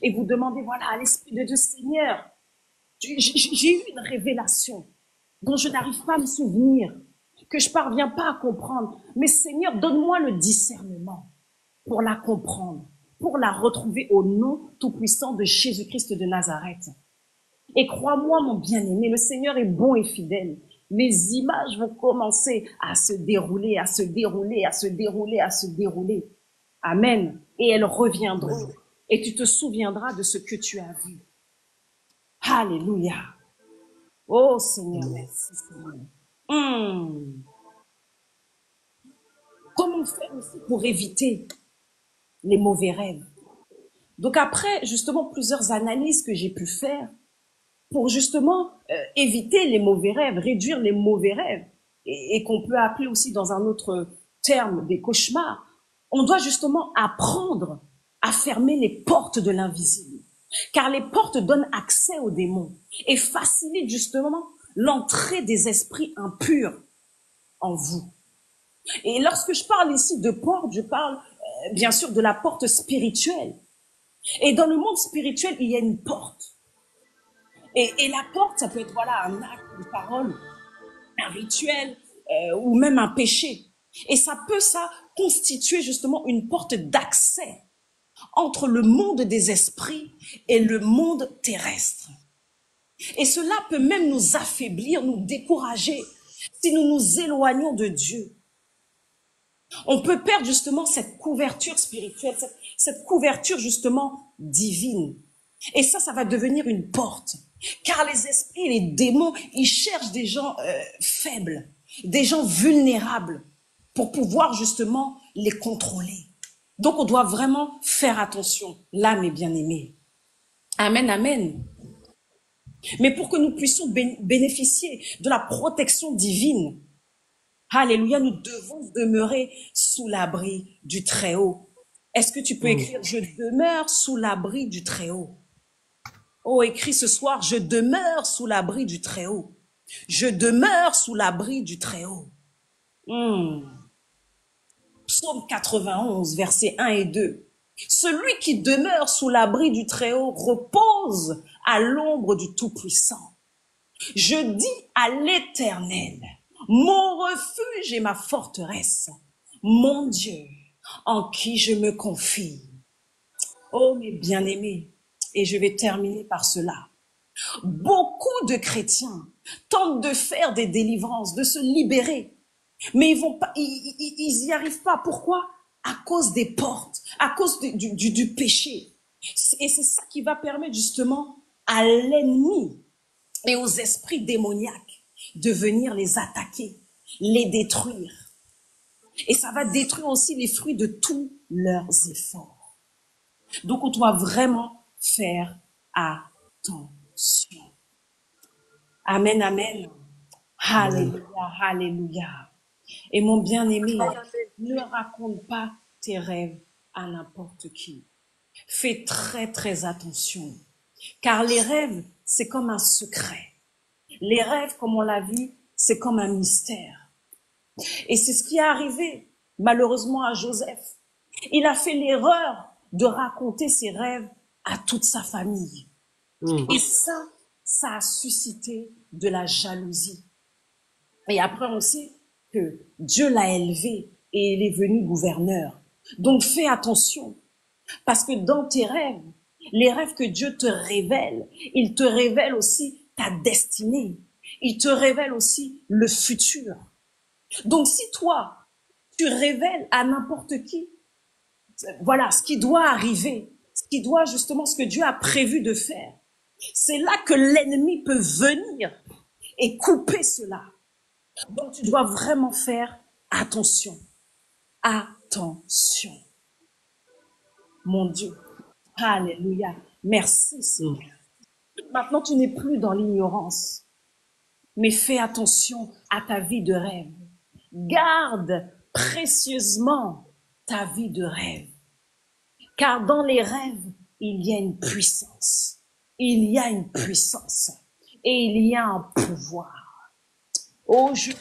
et vous demandez, voilà, à l'Esprit de Dieu, Seigneur, j'ai eu une révélation dont je n'arrive pas à me souvenir, que je parviens pas à comprendre. Mais Seigneur, donne-moi le discernement pour la comprendre, pour la retrouver au nom tout-puissant de Jésus-Christ de Nazareth. Et crois-moi, mon bien-aimé, le Seigneur est bon et fidèle. Les images vont commencer à se dérouler, à se dérouler, à se dérouler, à se dérouler. Amen. Et elles reviendront. Et tu te souviendras de ce que tu as vu. Alléluia. Oh Seigneur, merci Seigneur. Comment faire aussi pour éviter les mauvais rêves? Donc après, justement, plusieurs analyses que j'ai pu faire pour justement éviter les mauvais rêves, réduire les mauvais rêves, et qu'on peut appeler aussi dans un autre terme des cauchemars, on doit justement apprendre à fermer les portes de l'invisible. Car les portes donnent accès aux démons et facilitent justement l'entrée des esprits impurs en vous. Et lorsque je parle ici de porte, je parle bien sûr de la porte spirituelle. Et dans le monde spirituel, il y a une porte. Et la porte, ça peut être voilà un acte, une parole, un rituel ou même un péché. Et ça peut constituer justement une porte d'accès entre le monde des esprits et le monde terrestre. Et cela peut même nous affaiblir, nous décourager si nous nous éloignons de Dieu. On peut perdre justement cette couverture spirituelle, cette couverture justement divine. Et ça va devenir une porte. Car les esprits et les démons, ils cherchent des gens faibles, des gens vulnérables pour pouvoir justement les contrôler. Donc on doit vraiment faire attention, l'âme est bien-aimée. Amen, amen. Mais pour que nous puissions bénéficier de la protection divine, alléluia, nous devons demeurer sous l'abri du Très-Haut. Est-ce que tu peux écrire « Je demeure sous l'abri du Très-Haut ». Oh, écris ce soir « Je demeure sous l'abri du Très-Haut ». Je demeure sous l'abri du Très-Haut. Psaume 91, versets 1 et 2. Celui qui demeure sous l'abri du Très-Haut repose à l'ombre du Tout-Puissant. Je dis à l'Éternel, mon refuge et ma forteresse, mon Dieu, en qui je me confie. Oh, mes bien-aimés, et je vais terminer par cela. Beaucoup de chrétiens tentent de faire des délivrances, de se libérer, mais ils y arrivent pas. Pourquoi? À cause des portes, à cause du péché. Et c'est ça qui va permettre justement à l'ennemi et aux esprits démoniaques de venir les attaquer, les détruire. Et ça va détruire aussi les fruits de tous leurs efforts. Donc on doit vraiment faire attention. Amen, amen. Alléluia, alléluia. Et mon bien-aimé, ne raconte pas tes rêves à n'importe qui. Fais très, très attention. Car les rêves, c'est comme un secret. Les rêves, comme on l'a vu, c'est comme un mystère. Et c'est ce qui est arrivé, malheureusement, à Joseph. Il a fait l'erreur de raconter ses rêves à toute sa famille. Et ça a suscité de la jalousie. Et après, on sait que Dieu l'a élevé et il est venu gouverneur. Donc, fais attention. Parce que dans tes rêves, les rêves que Dieu te révèle, il te révèle aussi ta destinée. Il te révèle aussi le futur. Donc, si toi, tu révèles à n'importe qui, voilà, ce qui doit arriver, ce qui doit justement, ce que Dieu a prévu de faire, c'est là que l'ennemi peut venir et couper cela. Donc, tu dois vraiment faire attention. Attention. Mon Dieu. Alléluia. Merci, Seigneur. Maintenant, tu n'es plus dans l'ignorance, mais fais attention à ta vie de rêve. Garde précieusement ta vie de rêve. Car dans les rêves, il y a une puissance. Il y a une puissance. Et il y a un pouvoir. Oh, je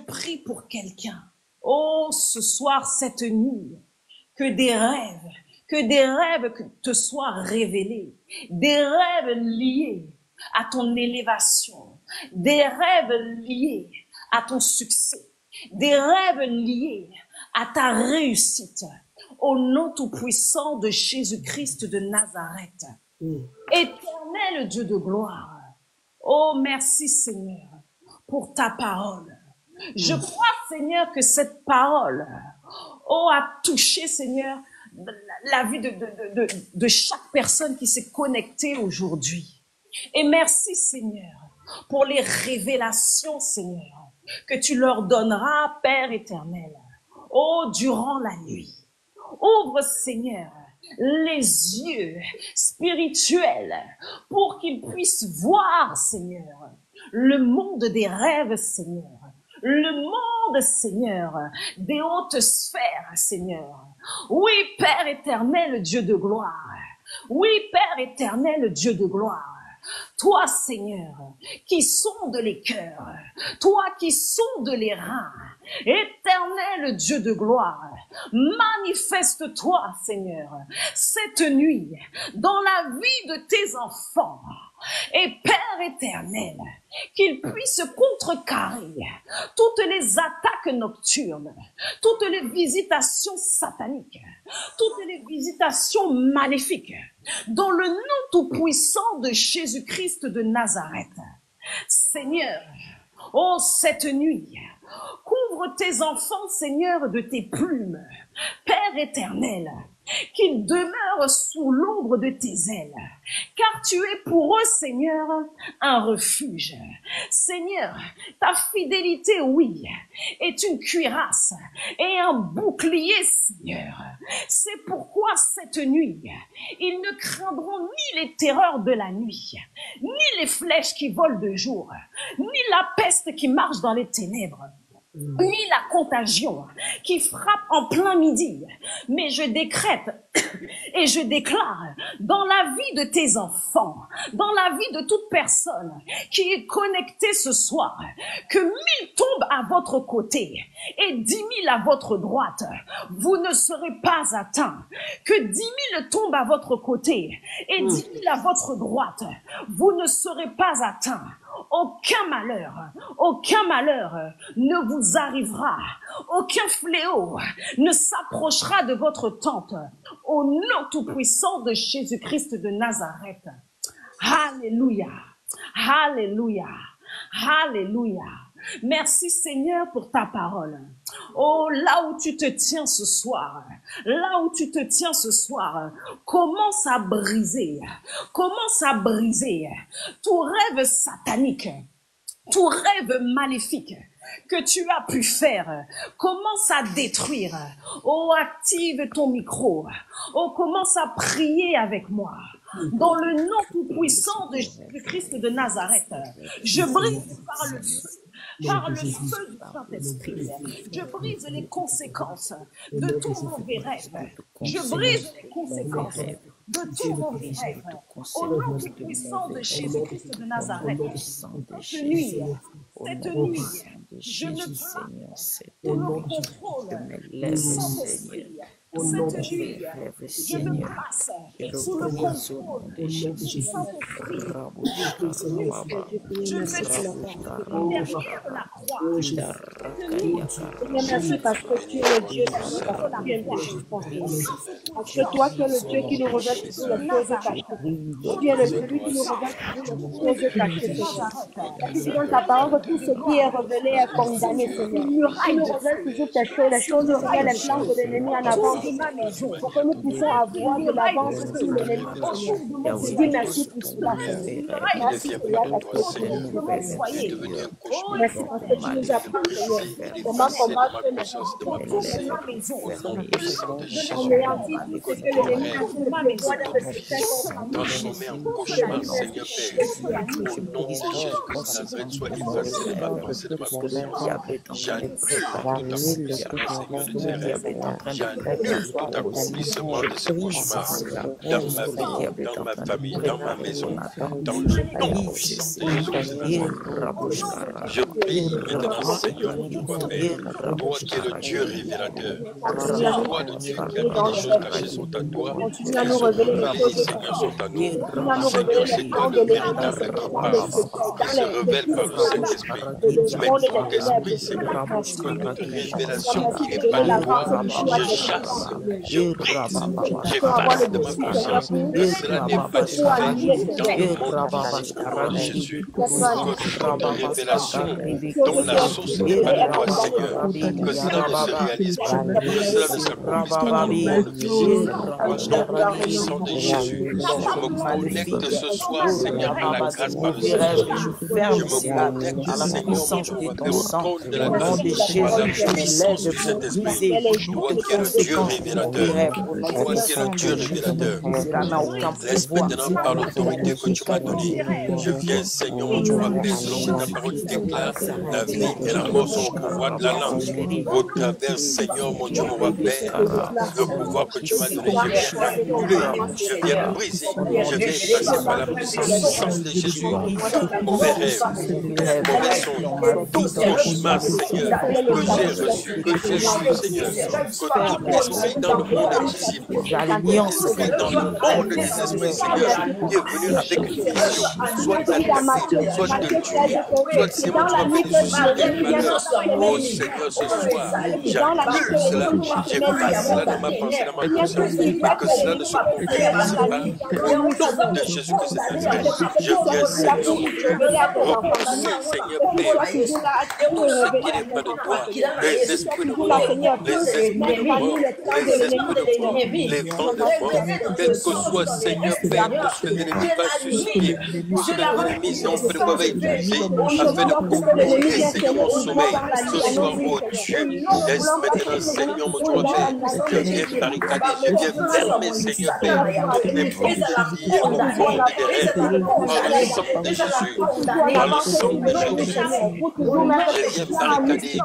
prie pour quelqu'un. Oh, ce soir, cette nuit, que des rêves te soient révélés, des rêves liés à ton élévation, des rêves liés à ton succès, des rêves liés à ta réussite, au nom tout-puissant de Jésus-Christ de Nazareth. Éternel Dieu de gloire, oh merci Seigneur pour ta parole. Je crois Seigneur que cette parole, oh, a touché Seigneur la vie de chaque personne qui s'est connectée aujourd'hui. Et merci Seigneur pour les révélations Seigneur que tu leur donneras Père éternel, oh, durant la nuit. Ouvre Seigneur les yeux spirituels pour qu'ils puissent voir Seigneur le monde des rêves Seigneur, le monde Seigneur des hautes sphères Seigneur. Oui Père éternel Dieu de gloire, oui Père éternel Dieu de gloire. Toi, Seigneur, qui sonde les cœurs, toi qui sonde les reins, éternel Dieu de gloire, manifeste-toi, Seigneur, cette nuit dans la vie de tes enfants. Et Père éternel, qu'il puisse contrecarrer toutes les attaques nocturnes, toutes les visitations sataniques, toutes les visitations maléfiques, dans le nom tout-puissant de Jésus-Christ de Nazareth. Seigneur, oh, cette nuit, couvre tes enfants, Seigneur, de tes plumes. Père éternel, qu'ils demeurent sous l'ombre de tes ailes, car tu es pour eux, Seigneur, un refuge. Seigneur, ta fidélité, oui, est une cuirasse et un bouclier, Seigneur. C'est pourquoi cette nuit, ils ne craindront ni les terreurs de la nuit, ni les flèches qui volent de jour, ni la peste qui marche dans les ténèbres, ni la contagion qui frappe en plein midi. Mais je décrète et je déclare dans la vie de tes enfants, dans la vie de toute personne qui est connectée ce soir, que 1000 tombent à votre côté et 10 000 à votre droite, vous ne serez pas atteints. Que 10 000 tombent à votre côté et 10 000 à votre droite, vous ne serez pas atteints. Aucun malheur ne vous arrivera. Aucun fléau ne s'approchera de votre tente. Au nom tout-puissant de Jésus-Christ de Nazareth. Alléluia. Alléluia. Alléluia. Merci Seigneur pour ta parole. Oh, là où tu te tiens ce soir, commence à briser tout rêve satanique, tout rêve maléfique que tu as pu faire. Commence à détruire. Oh, active ton micro. Oh, commence à prier avec moi. Dans le nom tout-puissant de Jésus-Christ de Nazareth, je brise par le feu du Saint-Esprit. Je brise les conséquences de tout mauvais rêve. Je brise les conséquences de tout mauvais rêve. Au nom tout-puissant de Jésus-Christ de Nazareth, cette nuit, je ne peux le contrôle du Saint-Esprit. Cette nuit, je me place sous le contrôle du Saint-Esprit. Je me suis derrière la croix. Merci parce que tu es le Dieu, parce que tu es le parce que toi, tu es le Dieu qui nous révèle toutes les choses cachées. Tu es le celui qui nous révèle toutes les choses cachées. Tu dis dans ta parole que tout ce qui est révélé est condamné, Seigneur. Tu nous révèles toujours tes choses, les choses révèlent les plans de l'ennemi en avance. Pour que nous puissions avoir de l'avance sur l'ennemi. Je dis merci pour cela, Seigneur. Merci pour la parce que tu nous révèles. Merci parce que tu nous apprends, Seigneur. Comment combattre les choses. On est en vie, tout ce que l'ennemi a fait, le droit de se faire. Transformé en cauchemar, Seigneur Père. Au nom de Jésus-Christ, Nazareth, sois effacé de ma pensée, de ma conscience. J'annule tout accomplissement de ce cauchemar dans ma vie, dans ma famille, dans ma maison, dans le nom puissant de Jésus. Je prie maintenant, Seigneur, mon Père, toi qui es le Dieu révélateur, toi le Dieu qui a mis les choses cachées sont à toi, les choses révélées, Seigneur, sont à nous. Seigneur, c'est toi le véritable transparent qui se révèle par le Saint-Esprit. Mais ton esprit, Seigneur, que toute révélation qui n'est pas de toi, je chasse, je brise, j'efface de ma conscience. Cela n'est pas de toi dans le nom de Jésus. Que toute révélation dont la source n'est pas de toi, Seigneur, que cela ne se réalise pas, que cela ne s'accomplisse pas dans le monde physique. Au nom puissant de Jésus, je me connecte ce soir, Seigneur, à la grâce par le Seigneur. Je me connecte, Seigneur, au compte de la grâce, à la puissance du Saint-Esprit. Toi qui es le Dieu révélateur, toi qui es le Dieu révélateur, laisse maintenant par l'autorité que tu m'as donnée. Je viens, Seigneur, mon Dieu, m'appelle selon que ta parole déclare la vie et la mort sont au pouvoir de la langue. Au travers, Seigneur, mon Dieu, mon Père, le pouvoir que tu m'as donné, je viens brûler, je viens briser, je viens passer par la puissance de Jésus. Mauvais rêve, mauvais songe, tout cauchemar, Seigneur, que j'ai reçu, que j'ai vu, Seigneur, que toute esprits dans le monde invisible, esprits dans le monde des esprits, Seigneur, qui est venu avec une vision, soit d'attaquer, soit de tuer, soit Seigneur, tu vas faire des soucis, des malheurs. Oh Seigneur, ce soir, j'annule cela, j'efface cela dans ma pensée, dans ma conscience, et que cela ne se concrétise pas. Au nom de Jésus-Christ de Nazareth, je viens, Seigneur, mon Dieu, repousser, Seigneur, Père, tout ce qui n'est pas de toi, les esprits de mort, les esprits de mort, les esprits de mort, les vents de mort, quel que soit, Seigneur, Père, tout ce que l'ennemi va susciter, tout ce que l'ennemi, Seigneur, Père, va utiliser afin de compliquer, Seigneur, mon sommeil, ce soir, oh Dieu, laisse maintenant, Seigneur, mon Dieu, Père, je viens barricader, je viens fermer, Seigneur, Père, toutes les portes liées au monde des rêves, par le sang de Jésus, par le sang de Jésus, je viens barricader,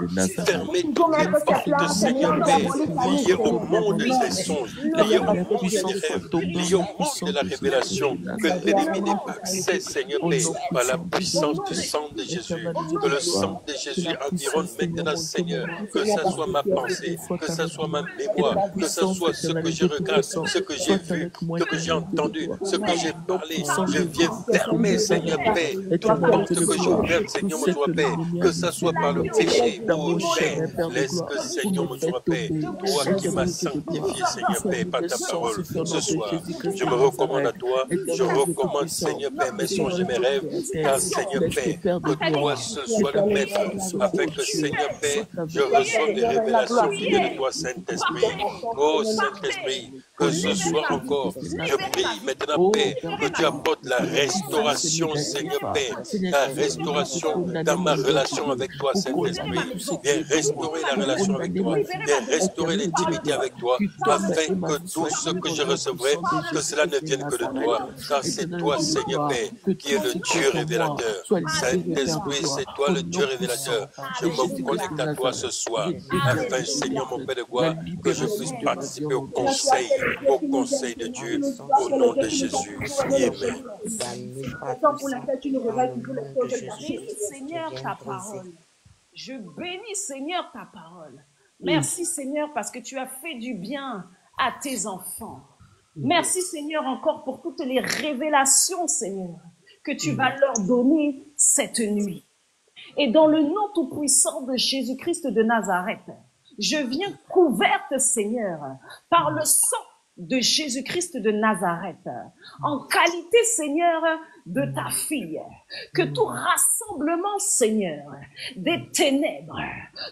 fermer toutes les portes, Seigneur, Père, liées au monde des songes, liées au monde des rêves, liées au monde de la révélation, que l'ennemi n'ait pas accès, Seigneur, Père, par la puissance du sang de Jésus, que le sang de Jésus environne maintenant, Seigneur, que ça soit ma pensée, que ça soit ma mémoire, que ça soit ce que je regarde, ce que j'ai vu, ce que j'ai entendu, ce que j'ai parlé. Je viens fermer, Seigneur Père, toute porte que j'ai ouverte, Seigneur mon Dieu Père, que ça soit par le péché, oh Père, laisse que, Seigneur mon Dieu Père, toi qui m'as sanctifié, Seigneur Père, par ta parole, ce soir, je me recommande à toi, je recommande, Seigneur Père, mes songes et mes rêves, car, Seigneur Père, que toi seul sois le maître, afin que, Seigneur Père, je reçoive des révélations qui viennent de toi, Saint-Esprit. Oh Saint-Esprit, que ce soit encore, je prie maintenant, Père, que tu apportes la restauration, Seigneur Père, la restauration dans ma relation avec toi, Saint-Esprit. Viens restaurer la relation avec toi, viens restaurer l'intimité avec toi, afin que tout ce que je recevrai, que cela ne vienne que de toi, car c'est toi, Seigneur Père, qui est le Dieu révélateur. Saint-Esprit, c'est toi le Dieu révélateur. Je me connecte à toi ce soir, afin, Seigneur, mon Père de gloire, que je puisse participer au conseil de Dieu, au nom de Jésus. Amen. Seigneur, ta parole. Je bénis, Seigneur, ta parole. Merci, Seigneur, parce que tu as fait du bien à tes enfants. Merci, Seigneur, encore pour toutes les révélations, Seigneur, que tu vas leur donner cette nuit. Et dans le nom tout-puissant de Jésus-Christ de Nazareth, je viens couverte, Seigneur, par le sang de Jésus-Christ de Nazareth, en qualité, Seigneur, de ta fille, que tout rassemblement, Seigneur, des ténèbres,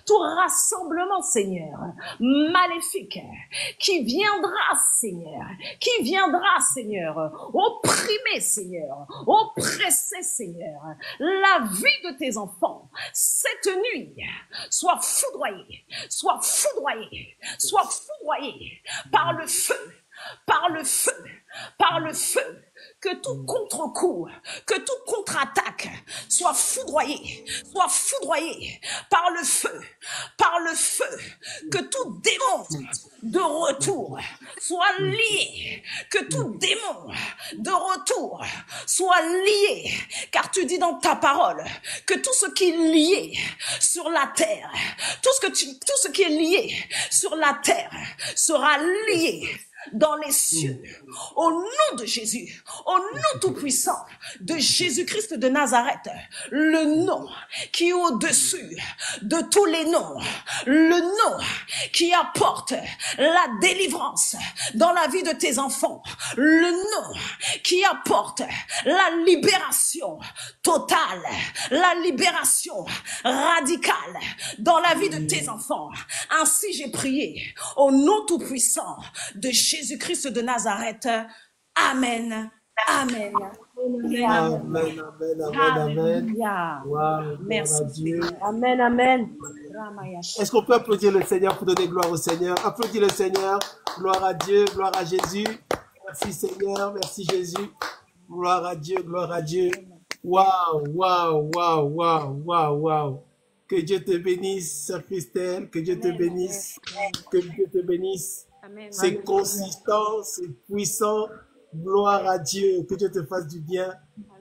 tout rassemblement, Seigneur, maléfique, qui viendra, Seigneur, opprimer, Seigneur, oppresser, Seigneur, la vie de tes enfants, cette nuit, soit foudroyée, par le feu, que tout contre-coup, que toute contre-attaque soit foudroyé par le feu, que tout démon de retour soit lié, que tout démon de retour soit lié, car tu dis dans ta parole que tout ce qui est lié sur la terre, tout ce qui est lié sur la terre sera lié dans les cieux, au nom de Jésus, au nom tout-puissant de Jésus-Christ de Nazareth, le nom qui est au-dessus de tous les noms, le nom qui apporte la délivrance dans la vie de tes enfants, le nom qui apporte la libération totale, la libération radicale dans la vie de tes enfants. Ainsi j'ai prié au nom tout-puissant de Jésus-Christ de Nazareth. Amen. Amen. Amen, amen. Wow, merci Dieu. Amen, amen. Est-ce qu'on peut applaudir le Seigneur pour donner gloire au Seigneur? Applaudis le Seigneur. Gloire à Dieu, gloire à Jésus. Merci Seigneur, merci Jésus. Gloire à Dieu, gloire à Dieu. Waouh, waouh, waouh, waouh, waouh, waouh. Que Dieu te bénisse, Sœur Christelle. Que Dieu te bénisse. Que Dieu te bénisse. C'est consistant, c'est puissant. Gloire à Dieu. Que Dieu te fasse du bien.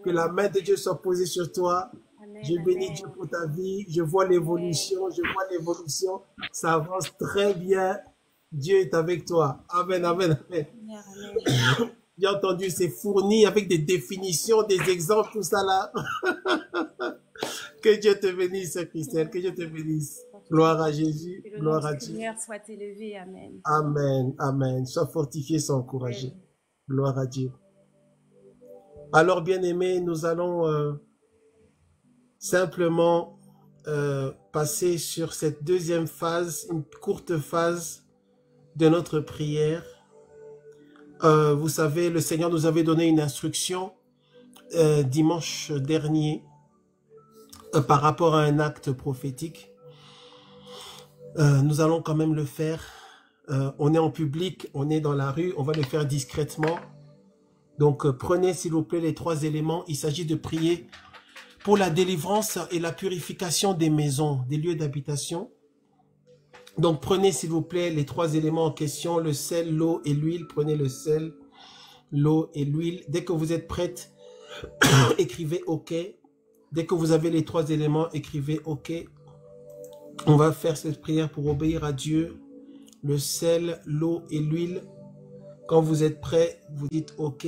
Que la main de Dieu soit posée sur toi. Je bénis Dieu pour ta vie. Je vois l'évolution. Ça avance très bien. Dieu est avec toi. Amen, amen, amen. Amen. Bien entendu, c'est fourni avec des définitions, des exemples, tout ça là. Que Dieu te bénisse, Christelle, que Dieu te bénisse. Gloire à Jésus, Que le nom gloire à du Dieu. Seigneur soit élevé. Amen. Amen, amen. Sois fortifié, sois encouragé. Gloire à Dieu. Alors, bien-aimés, nous allons simplement passer sur cette deuxième phase, une courte phase de notre prière. Vous savez, le Seigneur nous avait donné une instruction dimanche dernier par rapport à un acte prophétique. Nous allons quand même le faire. On est en public, on est dans la rue, on va le faire discrètement. Donc prenez s'il vous plaît les 3 éléments. Il s'agit de prier pour la délivrance et la purification des maisons, des lieux d'habitation. Donc prenez s'il vous plaît les 3 éléments en question, le sel, l'eau et l'huile. Prenez le sel, l'eau et l'huile. Dès que vous êtes prête, écrivez OK. Dès que vous avez les 3 éléments, écrivez OK. On va faire cette prière pour obéir à Dieu. Le sel, l'eau et l'huile. Quand vous êtes prêts, vous dites OK.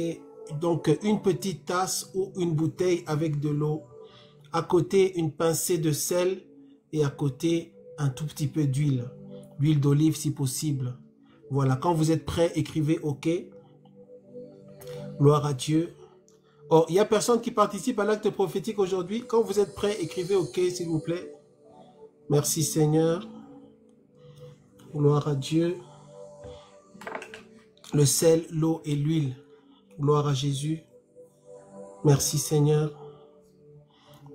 Donc une petite tasse ou une bouteille avec de l'eau. À côté, une pincée de sel et à côté, un tout petit peu d'huile. L'huile d'olive si possible. Voilà, quand vous êtes prêts, écrivez OK. Gloire à Dieu. Oh, il n'y a personne qui participe à l'acte prophétique aujourd'hui. Quand vous êtes prêts, écrivez OK s'il vous plaît. Merci Seigneur. Gloire à Dieu. Le sel, l'eau et l'huile. Gloire à Jésus. Merci Seigneur.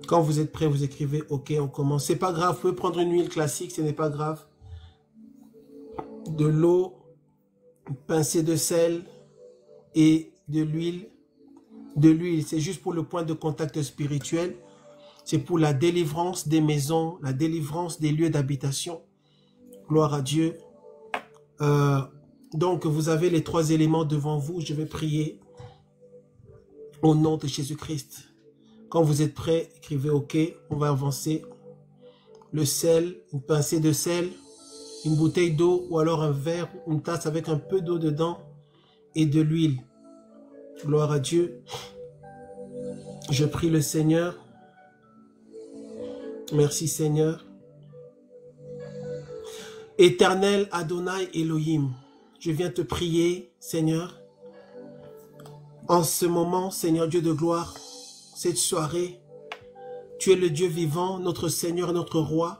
Quand vous êtes prêts, vous écrivez OK, on commence. C'est pas grave, vous pouvez prendre une huile classique, ce n'est pas grave. De l'eau, une pincée de sel et de l'huile. De l'huile, c'est juste pour le point de contact spirituel. C'est pour la délivrance des maisons, la délivrance des lieux d'habitation. Gloire à Dieu. Donc, vous avez les 3 éléments devant vous. Je vais prier au nom de Jésus-Christ. Quand vous êtes prêts, écrivez OK. On va avancer. Le sel, une pincée de sel, une bouteille d'eau ou alors un verre, une tasse avec un peu d'eau dedans et de l'huile. Gloire à Dieu. Je prie le Seigneur. Merci Seigneur. Éternel Adonai Elohim, je viens te prier, Seigneur, en ce moment, Seigneur Dieu de gloire, cette soirée, tu es le Dieu vivant, notre Seigneur, notre Roi.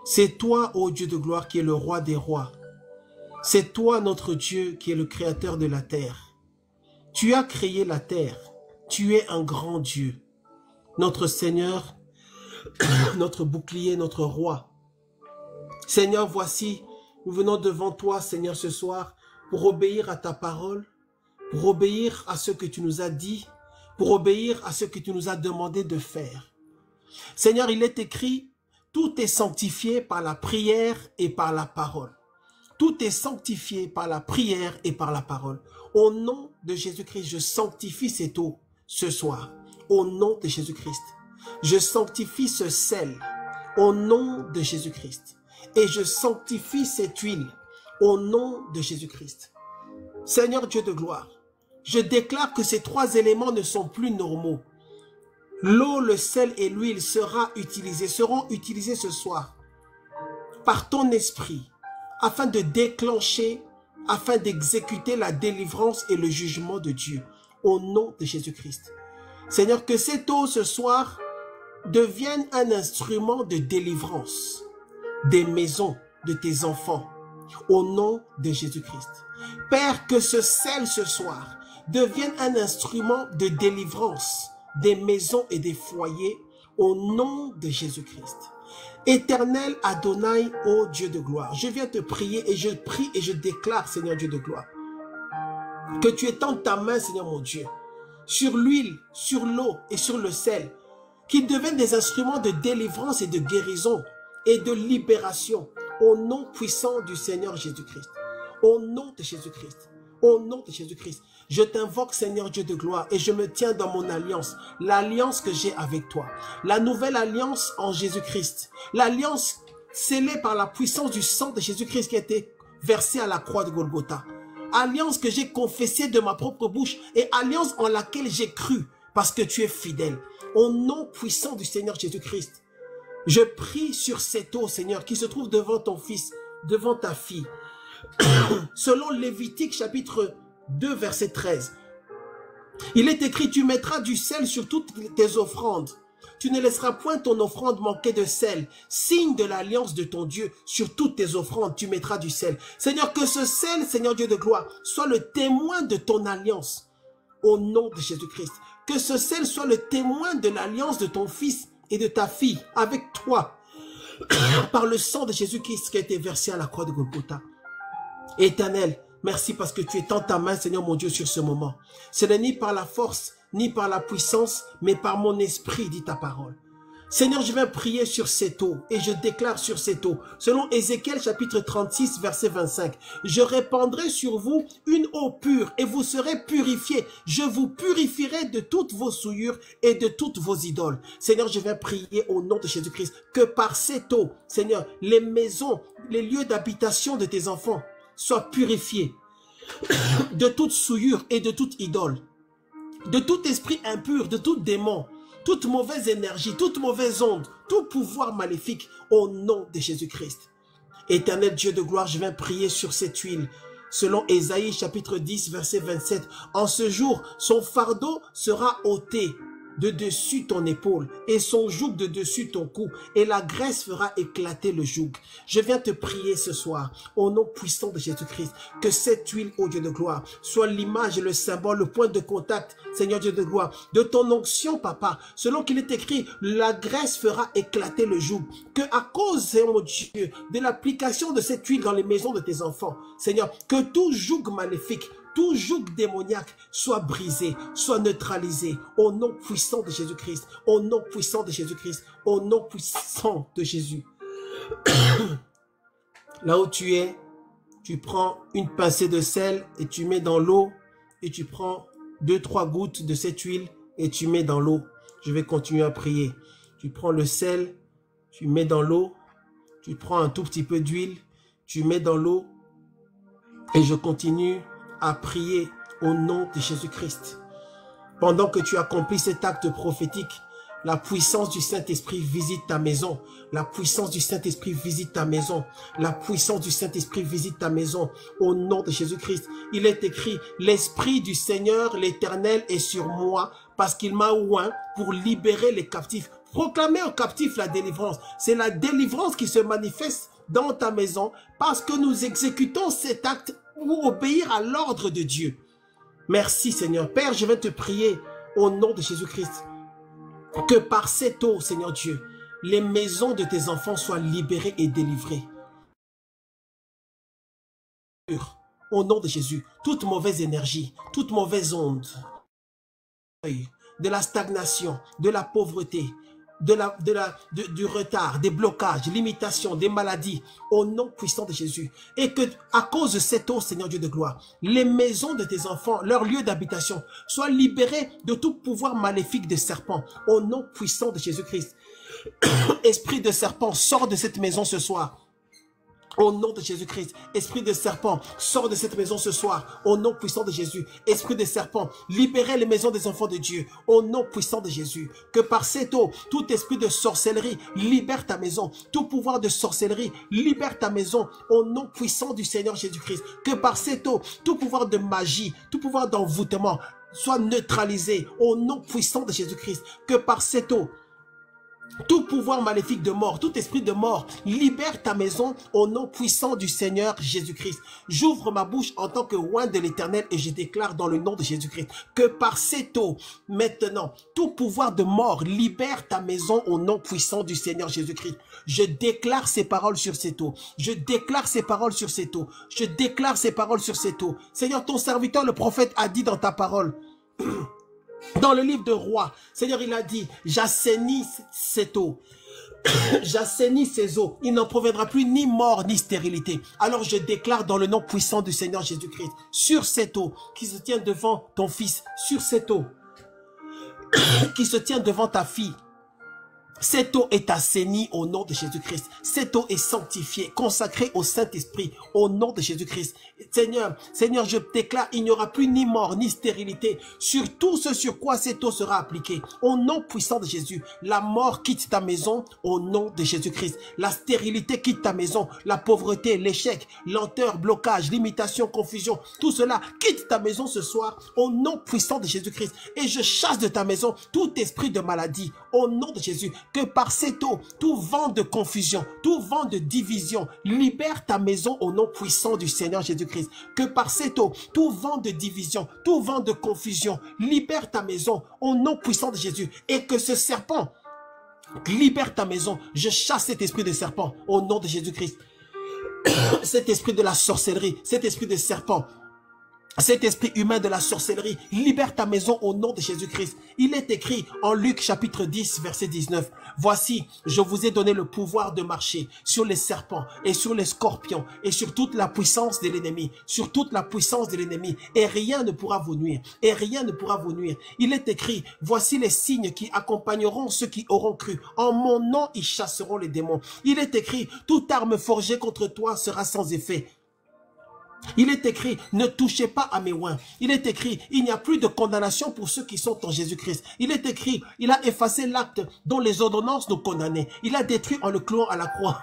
C'est toi, ô Dieu de gloire, qui es le Roi des rois. C'est toi, notre Dieu, qui est le Créateur de la terre. Tu as créé la terre. Tu es un grand Dieu. Notre Seigneur, notre bouclier, notre Roi. Seigneur, voici, nous venons devant toi, Seigneur, ce soir, pour obéir à ta parole, pour obéir à ce que tu nous as dit, pour obéir à ce que tu nous as demandé de faire. Seigneur, il est écrit, tout est sanctifié par la prière et par la parole. Tout est sanctifié par la prière et par la parole. Au nom de Jésus-Christ, je sanctifie cette eau ce soir. Au nom de Jésus-Christ, je sanctifie ce sel. Au nom de Jésus-Christ. Et je sanctifie cette huile. Au nom de Jésus-Christ. Seigneur Dieu de gloire, je déclare que ces 3 éléments ne sont plus normaux. L'eau, le sel et l'huile seront utilisés ce soir par ton esprit afin de déclencher, afin d'exécuter la délivrance et le jugement de Dieu au nom de Jésus-Christ. Seigneur, que cette eau ce soir devienne un instrument de délivrance des maisons de tes enfants au nom de Jésus-Christ. Père, que ce sel ce soir devienne un instrument de délivrance des maisons et des foyers au nom de Jésus-Christ. Éternel Adonai, ô Dieu de gloire, je viens te prier et je prie et je déclare, Seigneur Dieu de gloire, que tu étendes ta main, Seigneur mon Dieu, sur l'huile, sur l'eau et sur le sel, qu'ils deviennent des instruments de délivrance et de guérison et de libération au nom puissant du Seigneur Jésus-Christ. Au nom de Jésus-Christ. Au nom de Jésus-Christ. Je t'invoque, Seigneur Dieu de gloire, et je me tiens dans mon alliance, l'alliance que j'ai avec toi, la nouvelle alliance en Jésus-Christ, l'alliance scellée par la puissance du sang de Jésus-Christ qui a été versée à la croix de Golgotha. Alliance que j'ai confessée de ma propre bouche et alliance en laquelle j'ai cru parce que tu es fidèle. Au nom puissant du Seigneur Jésus-Christ, je prie sur cette eau, Seigneur, qui se trouve devant ton fils, devant ta fille. Selon Lévitique chapitre 2, verset 13, il est écrit, tu mettras du sel sur toutes tes offrandes. Tu ne laisseras point ton offrande manquer de sel. Signe de l'alliance de ton Dieu, sur toutes tes offrandes, tu mettras du sel. Seigneur, que ce sel, Seigneur Dieu de gloire, soit le témoin de ton alliance. Au nom de Jésus-Christ. Que ce sel soit le témoin de l'alliance de ton fils et de ta fille avec toi. Par le sang de Jésus-Christ qui a été versé à la croix de Golgotha. Éternel, merci parce que tu étends ta main, Seigneur mon Dieu, sur ce moment. Ce n'est ni par la force, ni par la puissance, mais par mon esprit, dit ta parole. Seigneur, je vais prier sur cette eau et je déclare sur cette eau, selon Ézéchiel chapitre 36, verset 25, je répandrai sur vous une eau pure et vous serez purifiés. Je vous purifierai de toutes vos souillures et de toutes vos idoles. Seigneur, je vais prier au nom de Jésus-Christ que par cette eau, Seigneur, les maisons, les lieux d'habitation de tes enfants soient purifiés de toute souillure et de toute idole, de tout esprit impur, de tout démon, toute mauvaise énergie, toute mauvaise onde, tout pouvoir maléfique au nom de Jésus-Christ. Éternel Dieu de gloire, je viens prier sur cette huile. Selon Ésaïe chapitre 10 verset 27, en ce jour, son fardeau sera ôté de dessus ton épaule et son joug de dessus ton cou et la graisse fera éclater le joug. Je viens te prier ce soir au nom puissant de Jésus-Christ que cette huile, ô Dieu de gloire, soit l'image et le symbole, le point de contact, Seigneur Dieu de gloire, de ton onction, Papa. Selon qu'il est écrit, la graisse fera éclater le joug. Que à cause, Seigneur mon Dieu, de l'application de cette huile dans les maisons de tes enfants, Seigneur, que tout joug maléfique, tout joug démoniaque soit brisé, soit neutralisé au nom puissant de Jésus-Christ, au nom puissant de Jésus-Christ, au nom puissant de Jésus. Là où tu es, tu prends une pincée de sel et tu mets dans l'eau et tu prends 2-3 gouttes de cette huile et tu mets dans l'eau. Je vais continuer à prier. Tu prends le sel, tu mets dans l'eau, tu prends un tout petit peu d'huile, tu mets dans l'eau et je continue à prier au nom de Jésus-Christ. Pendant que tu accomplis cet acte prophétique, la puissance du Saint-Esprit visite ta maison. La puissance du Saint-Esprit visite ta maison. La puissance du Saint-Esprit visite ta maison. Au nom de Jésus-Christ, il est écrit, l'Esprit du Seigneur, l'Éternel est sur moi parce qu'il m'a oint pour libérer les captifs. Proclamer aux captifs la délivrance. C'est la délivrance qui se manifeste dans ta maison parce que nous exécutons cet acte pour obéir à l'ordre de Dieu. Merci Seigneur. Père, je vais te prier au nom de Jésus-Christ que par cette eau, Seigneur Dieu, les maisons de tes enfants soient libérées et délivrées. Au nom de Jésus, toute mauvaise énergie, toute mauvaise onde, de la stagnation, de la pauvreté, du retard, des blocages, limitations, des maladies, au nom puissant de Jésus. Et que, à cause de cette eau, Seigneur Dieu de gloire, les maisons de tes enfants, leur lieu d'habitation, soient libérés de tout pouvoir maléfique de serpent, au nom puissant de Jésus-Christ. Esprit de serpent, sors de cette maison ce soir. Au nom de Jésus-Christ, esprit de serpent, sors de cette maison ce soir, au nom puissant de Jésus. Esprit de serpent, libérez les maisons des enfants de Dieu, au nom puissant de Jésus. Que par cette eau, tout esprit de sorcellerie, libère ta maison. Tout pouvoir de sorcellerie, libère ta maison, au nom puissant du Seigneur Jésus-Christ. Que par cette eau, tout pouvoir de magie, tout pouvoir d'envoûtement, soit neutralisé, au nom puissant de Jésus-Christ. Que par cette eau, tout pouvoir maléfique de mort, tout esprit de mort, libère ta maison au nom puissant du Seigneur Jésus-Christ. J'ouvre ma bouche en tant que oint de l'Éternel et je déclare dans le nom de Jésus-Christ que par cette eau, maintenant, tout pouvoir de mort, libère ta maison au nom puissant du Seigneur Jésus-Christ. Je déclare ces paroles sur cette eau. Je déclare ces paroles sur cette eau. Je déclare ces paroles sur cette eau. Seigneur, ton serviteur, le prophète, a dit dans ta parole... Dans le livre de Rois, Seigneur, il a dit, j'assainis cette eau, j'assainis ces eaux, il n'en proviendra plus ni mort ni stérilité. Alors je déclare dans le nom puissant du Seigneur Jésus-Christ, sur cette eau qui se tient devant ton fils, sur cette eau qui se tient devant ta fille, Cette eau est assainie au nom de Jésus-Christ. Cette eau est sanctifiée, consacrée au Saint-Esprit au nom de Jésus-Christ. Seigneur, je déclare, il n'y aura plus ni mort, ni stérilité sur tout ce sur quoi cette eau sera appliquée. Au nom puissant de Jésus, la mort quitte ta maison au nom de Jésus-Christ. La stérilité quitte ta maison. La pauvreté, l'échec, lenteur, blocage, limitation, confusion, tout cela quitte ta maison ce soir au nom puissant de Jésus-Christ. Et je chasse de ta maison tout esprit de maladie au nom de Jésus. Que par cette eau, tout vent de confusion, tout vent de division, libère ta maison au nom puissant du Seigneur Jésus-Christ. Que par cette eau, tout vent de division, tout vent de confusion, libère ta maison au nom puissant de Jésus. Et que ce serpent libère ta maison. Je chasse cet esprit de serpent au nom de Jésus-Christ. Cet esprit de la sorcellerie, cet esprit de serpent, cet esprit humain de la sorcellerie, libère ta maison au nom de Jésus-Christ. Il est écrit en Luc chapitre 10 verset 19. Voici, je vous ai donné le pouvoir de marcher sur les serpents et sur les scorpions et sur toute la puissance de l'ennemi, sur toute la puissance de l'ennemi, et rien ne pourra vous nuire, et rien ne pourra vous nuire. Il est écrit, voici les signes qui accompagneront ceux qui auront cru. En mon nom, ils chasseront les démons. Il est écrit, toute arme forgée contre toi sera sans effet. Il est écrit, ne touchez pas à mes oins. Il est écrit, il n'y a plus de condamnation pour ceux qui sont en Jésus-Christ. Il est écrit, il a effacé l'acte dont les ordonnances nous condamnaient. Il a détruit en le clouant à la croix.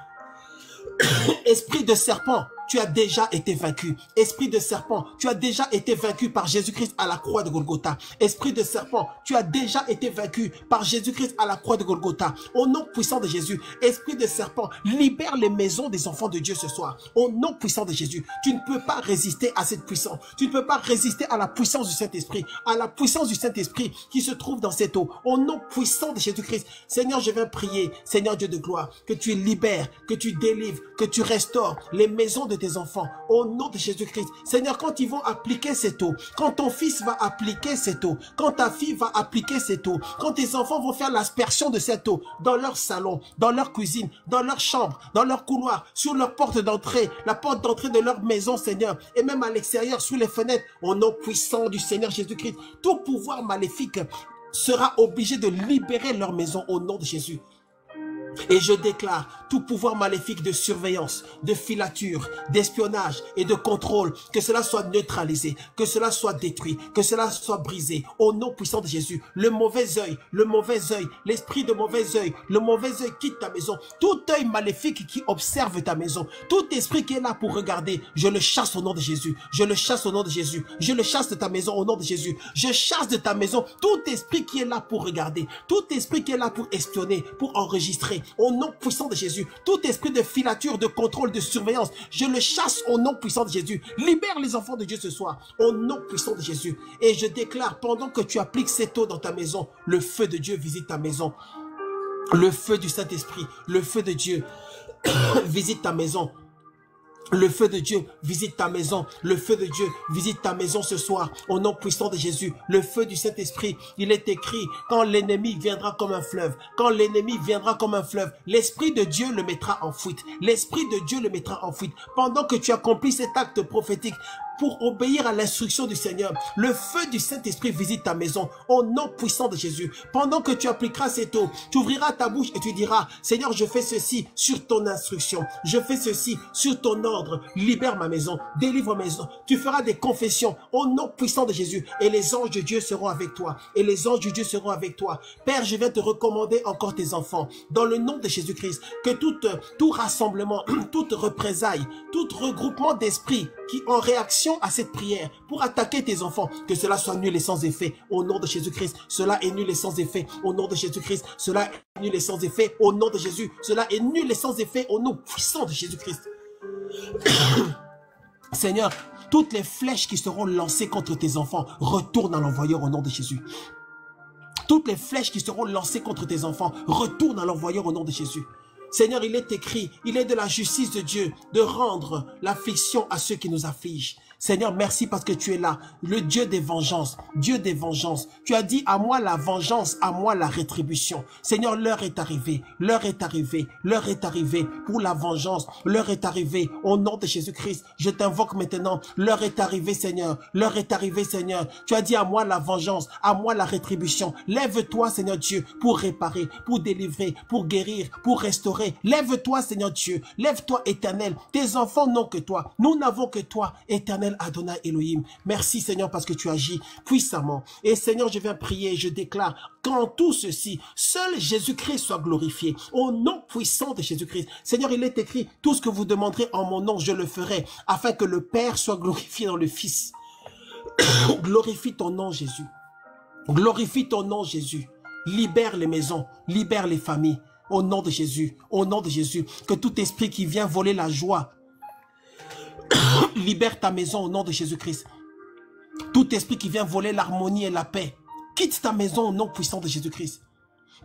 Esprit de serpent, tu as déjà été vaincu. Esprit de serpent, tu as déjà été vaincu par Jésus-Christ à la croix de Golgotha. Esprit de serpent, tu as déjà été vaincu par Jésus-Christ à la croix de Golgotha. Au nom puissant de Jésus, esprit de serpent, libère les maisons des enfants de Dieu ce soir. Au nom puissant de Jésus, tu ne peux pas résister à cette puissance. Tu ne peux pas résister à la puissance du Saint-Esprit, à la puissance du Saint-Esprit qui se trouve dans cette eau. Au nom puissant de Jésus-Christ, Seigneur, je viens prier, Seigneur Dieu de gloire, que tu libères, que tu délivres, que tu restaures les maisons de tes enfants au nom de Jésus-Christ. Seigneur, quand ils vont appliquer cette eau, quand ton fils va appliquer cette eau, quand ta fille va appliquer cette eau, quand tes enfants vont faire l'aspersion de cette eau dans leur salon, dans leur cuisine, dans leur chambre, dans leur couloir, sur leur porte d'entrée, la porte d'entrée de leur maison, Seigneur, et même à l'extérieur, sous les fenêtres, au nom puissant du Seigneur Jésus-Christ, tout pouvoir maléfique sera obligé de libérer leur maison au nom de Jésus. Et je déclare tout pouvoir maléfique de surveillance, de filature, d'espionnage et de contrôle, que cela soit neutralisé, que cela soit détruit, que cela soit brisé. Au nom puissant de Jésus, le mauvais œil, l'esprit de mauvais œil, le mauvais œil quitte ta maison. Tout œil maléfique qui observe ta maison, tout esprit qui est là pour regarder, je le chasse au nom de Jésus. Je le chasse au nom de Jésus. Je le chasse de ta maison au nom de Jésus. Je chasse de ta maison tout esprit qui est là pour regarder, tout esprit qui est là pour espionner, pour enregistrer. Au nom puissant de Jésus, tout esprit de filature, de contrôle, de surveillance, je le chasse au nom puissant de Jésus. Libère les enfants de Dieu ce soir, au nom puissant de Jésus. Et je déclare, pendant que tu appliques cette eau dans ta maison, le feu de Dieu visite ta maison. Le feu du Saint-Esprit, le feu de Dieu visite ta maison. Le feu de Dieu visite ta maison. Le feu de Dieu visite ta maison ce soir. Au nom puissant de Jésus. Le feu du Saint-Esprit. Il est écrit, quand l'ennemi viendra comme un fleuve. Quand l'ennemi viendra comme un fleuve. L'Esprit de Dieu le mettra en fuite. L'Esprit de Dieu le mettra en fuite. Pendant que tu accomplis cet acte prophétique, pour obéir à l'instruction du Seigneur, le feu du Saint-Esprit visite ta maison au nom puissant de Jésus. Pendant que tu appliqueras cette eau, tu ouvriras ta bouche et tu diras, Seigneur, je fais ceci sur ton instruction, je fais ceci sur ton ordre, libère ma maison, délivre ma maison. Tu feras des confessions au nom puissant de Jésus et les anges de Dieu seront avec toi, et les anges de Dieu seront avec toi. Père, je viens te recommander encore tes enfants dans le nom de Jésus-Christ, que tout rassemblement, toute représailles, tout regroupement d'esprits qui en réaction à cette prière pour attaquer tes enfants, que cela soit nul et sans effet au nom de Jésus-Christ. Cela est nul et sans effet au nom de Jésus-Christ. Cela est nul et sans effet au nom de Jésus. Cela est nul et sans effet au nom puissant de Jésus-Christ. Seigneur, toutes les flèches qui seront lancées contre tes enfants retournent à l'envoyeur au nom de Jésus. Toutes les flèches qui seront lancées contre tes enfants retournent à l'envoyeur au nom de Jésus. Seigneur, il est écrit, il est de la justice de Dieu de rendre l'affliction à ceux qui nous affligent. Seigneur, merci parce que tu es là, le Dieu des vengeances, Dieu des vengeances. Tu as dit à moi la vengeance, à moi la rétribution. Seigneur, l'heure est arrivée, l'heure est arrivée, l'heure est arrivée pour la vengeance, l'heure est arrivée au nom de Jésus-Christ. Je t'invoque maintenant, l'heure est arrivée Seigneur, l'heure est arrivée Seigneur. Tu as dit à moi la vengeance, à moi la rétribution. Lève-toi Seigneur Dieu pour réparer, pour délivrer, pour guérir, pour restaurer. Lève-toi Seigneur Dieu, lève-toi Éternel. Tes enfants n'ont que toi, nous n'avons que toi Éternel Adonai Elohim. Merci Seigneur parce que tu agis puissamment. Et Seigneur, je viens prier, je déclare qu'en tout ceci, seul Jésus-Christ soit glorifié. Au nom puissant de Jésus-Christ. Seigneur, il est écrit, tout ce que vous demanderez en mon nom, je le ferai, afin que le Père soit glorifié dans le Fils. Glorifie ton nom Jésus. Glorifie ton nom Jésus. Libère les maisons, libère les familles. Au nom de Jésus, au nom de Jésus. Que tout esprit qui vient voler la joie, libère ta maison au nom de Jésus-Christ. Tout esprit qui vient voler l'harmonie et la paix, quitte ta maison au nom puissant de Jésus-Christ.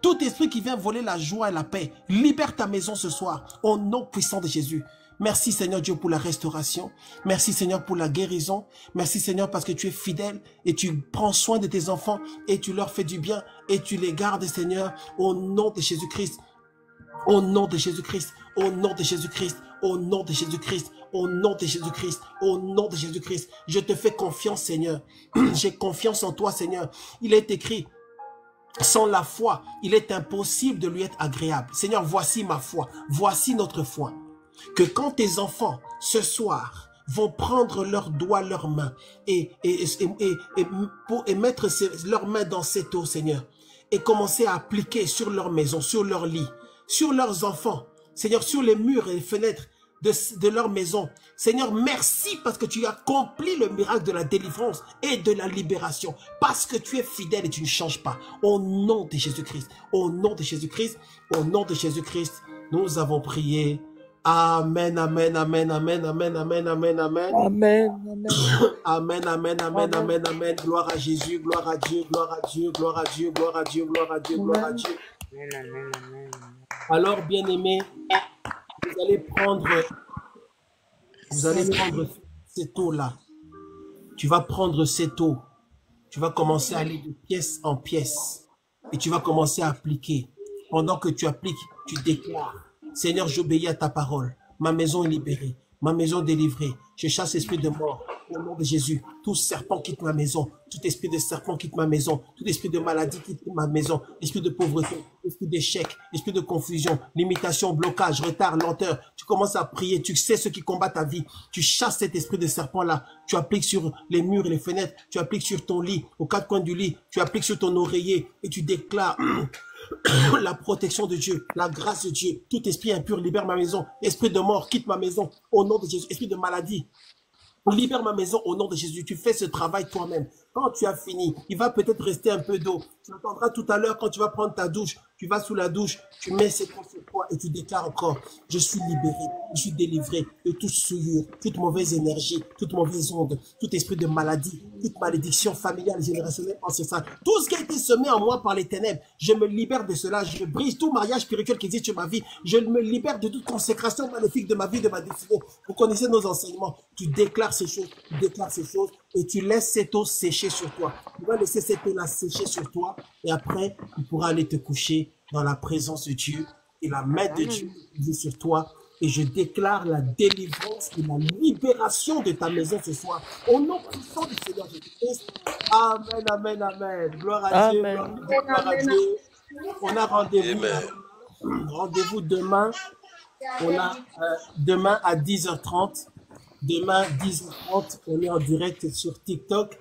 Tout esprit qui vient voler la joie et la paix, libère ta maison ce soir au nom puissant de Jésus. Merci Seigneur Dieu pour la restauration. Merci Seigneur pour la guérison. Merci Seigneur parce que tu es fidèle et tu prends soin de tes enfants et tu leur fais du bien et tu les gardes Seigneur au nom de Jésus-Christ. Au nom de Jésus-Christ, au nom de Jésus-Christ, au nom de Jésus-Christ, au nom de Jésus-Christ, au nom de Jésus-Christ. Je te fais confiance, Seigneur. J'ai confiance en toi, Seigneur. Il est écrit, sans la foi, il est impossible de lui être agréable. Seigneur, voici ma foi, voici notre foi. Que quand tes enfants, ce soir, vont prendre leurs doigts, leurs mains, et mettre leurs mains dans cette eau, Seigneur, et commencer à appliquer sur leur maison, sur leur lit, sur leurs enfants, Seigneur, sur les murs et les fenêtres de leur maison. Seigneur, merci parce que tu as accompli le miracle de la délivrance et de la libération. Parce que tu es fidèle et tu ne changes pas. Au nom de Jésus-Christ, au nom de Jésus-Christ, au nom de Jésus-Christ, nous avons prié. Amen, amen, amen, amen, amen, amen, amen, amen. Amen. Amen, amen, amen, amen, amen. Gloire à Jésus, gloire à Dieu, gloire à Dieu, gloire à Dieu, gloire à Dieu, gloire à Dieu, gloire à Dieu. Alors, bien-aimés, vous allez prendre cette eau-là. Tu vas prendre cette eau. Tu vas commencer à aller de pièce en pièce. Et tu vas commencer à appliquer. Pendant que tu appliques, tu déclares. Seigneur, j'obéis à ta parole. Ma maison est libérée. Ma maison est délivrée. Je chasse l'esprit de mort. Au nom de Jésus, tout serpent quitte ma maison. Tout esprit de serpent quitte ma maison. Tout esprit de maladie quitte ma maison. Esprit de pauvreté, esprit d'échec, esprit de confusion, limitation, blocage, retard, lenteur. Tu commences à prier. Tu sais ce qui combat ta vie. Tu chasses cet esprit de serpent-là. Tu appliques sur les murs et les fenêtres. Tu appliques sur ton lit, aux quatre coins du lit. Tu appliques sur ton oreiller et tu déclares la protection de Dieu, la grâce de Dieu. Tout esprit impur libère ma maison. Esprit de mort quitte ma maison au nom de Jésus. Esprit de maladie, libère ma maison au nom de Jésus. Tu fais ce travail toi-même. Quand tu as fini, il va peut-être rester un peu d'eau. Tu entendras tout à l'heure quand tu vas prendre ta douche. Tu vas sous la douche, tu mets ces points sur toi et tu déclares encore, je suis libéré, je suis délivré de toute souillure, toute mauvaise énergie, toute mauvaise onde, tout esprit de maladie, toute malédiction familiale, générationnelle, ancestrale. Tout ce qui a été semé en moi par les ténèbres, je me libère de cela. Je brise tout mariage spirituel qui existe sur ma vie. Je me libère de toute consécration maléfique de ma vie, de ma destinée. Vous connaissez nos enseignements. Tu déclares ces choses, et tu laisses cette eau sécher sur toi. Tu vas laisser cette eau-là sécher sur toi et après, tu pourras aller te coucher dans la présence de Dieu et la main de Dieu est sur toi. Et je déclare la délivrance et la libération de ta maison ce soir. Au nom puissant du Seigneur Jésus-Christ. Amen, amen, amen. Gloire à Dieu, gloire à Dieu. On a rendez-vous. Rendez-vous demain. On a demain à 10h30. Demain, 10h30, on est en direct sur TikTok.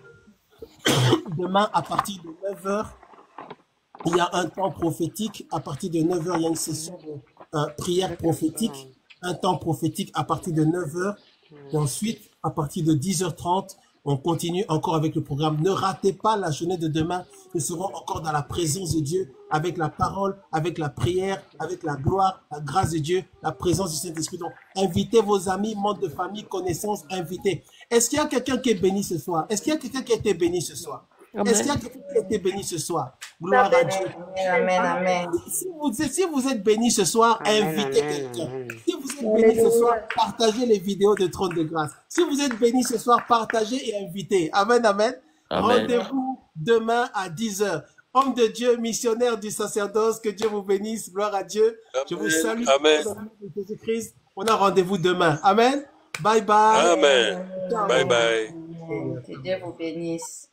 Demain, à partir de 9h, il y a un temps prophétique. À partir de 9h, il y a une session de prière prophétique. Un temps prophétique à partir de 9h. Et ensuite, à partir de 10h30, on continue encore avec le programme. Ne ratez pas la journée de demain. Nous serons encore dans la présence de Dieu, avec la parole, avec la prière, avec la gloire, la grâce de Dieu, la présence du Saint-Esprit. Donc, invitez vos amis, membres de famille, connaissances, invitez. Est-ce qu'il y a quelqu'un qui est béni ce soir? Est-ce qu'il y a quelqu'un qui a été béni ce soir? Est-ce qu'il y a quelqu'un qui a été béni ce soir? Gloire à Dieu. Amen, amen. Si vous êtes béni ce soir, invitez quelqu'un. Si vous êtes béni ce soir, partagez les vidéos de Trône de Grâce. Si vous êtes béni ce soir, partagez et invitez. Amen, amen. Rendez-vous demain à 10h. Homme de Dieu, missionnaire du sacerdoce, que Dieu vous bénisse. Gloire à Dieu. Je vous salue. Amen. Jésus-Christ. On a rendez-vous demain. Amen. Bye bye. Amen. Bye bye. Que Dieu vous bénisse.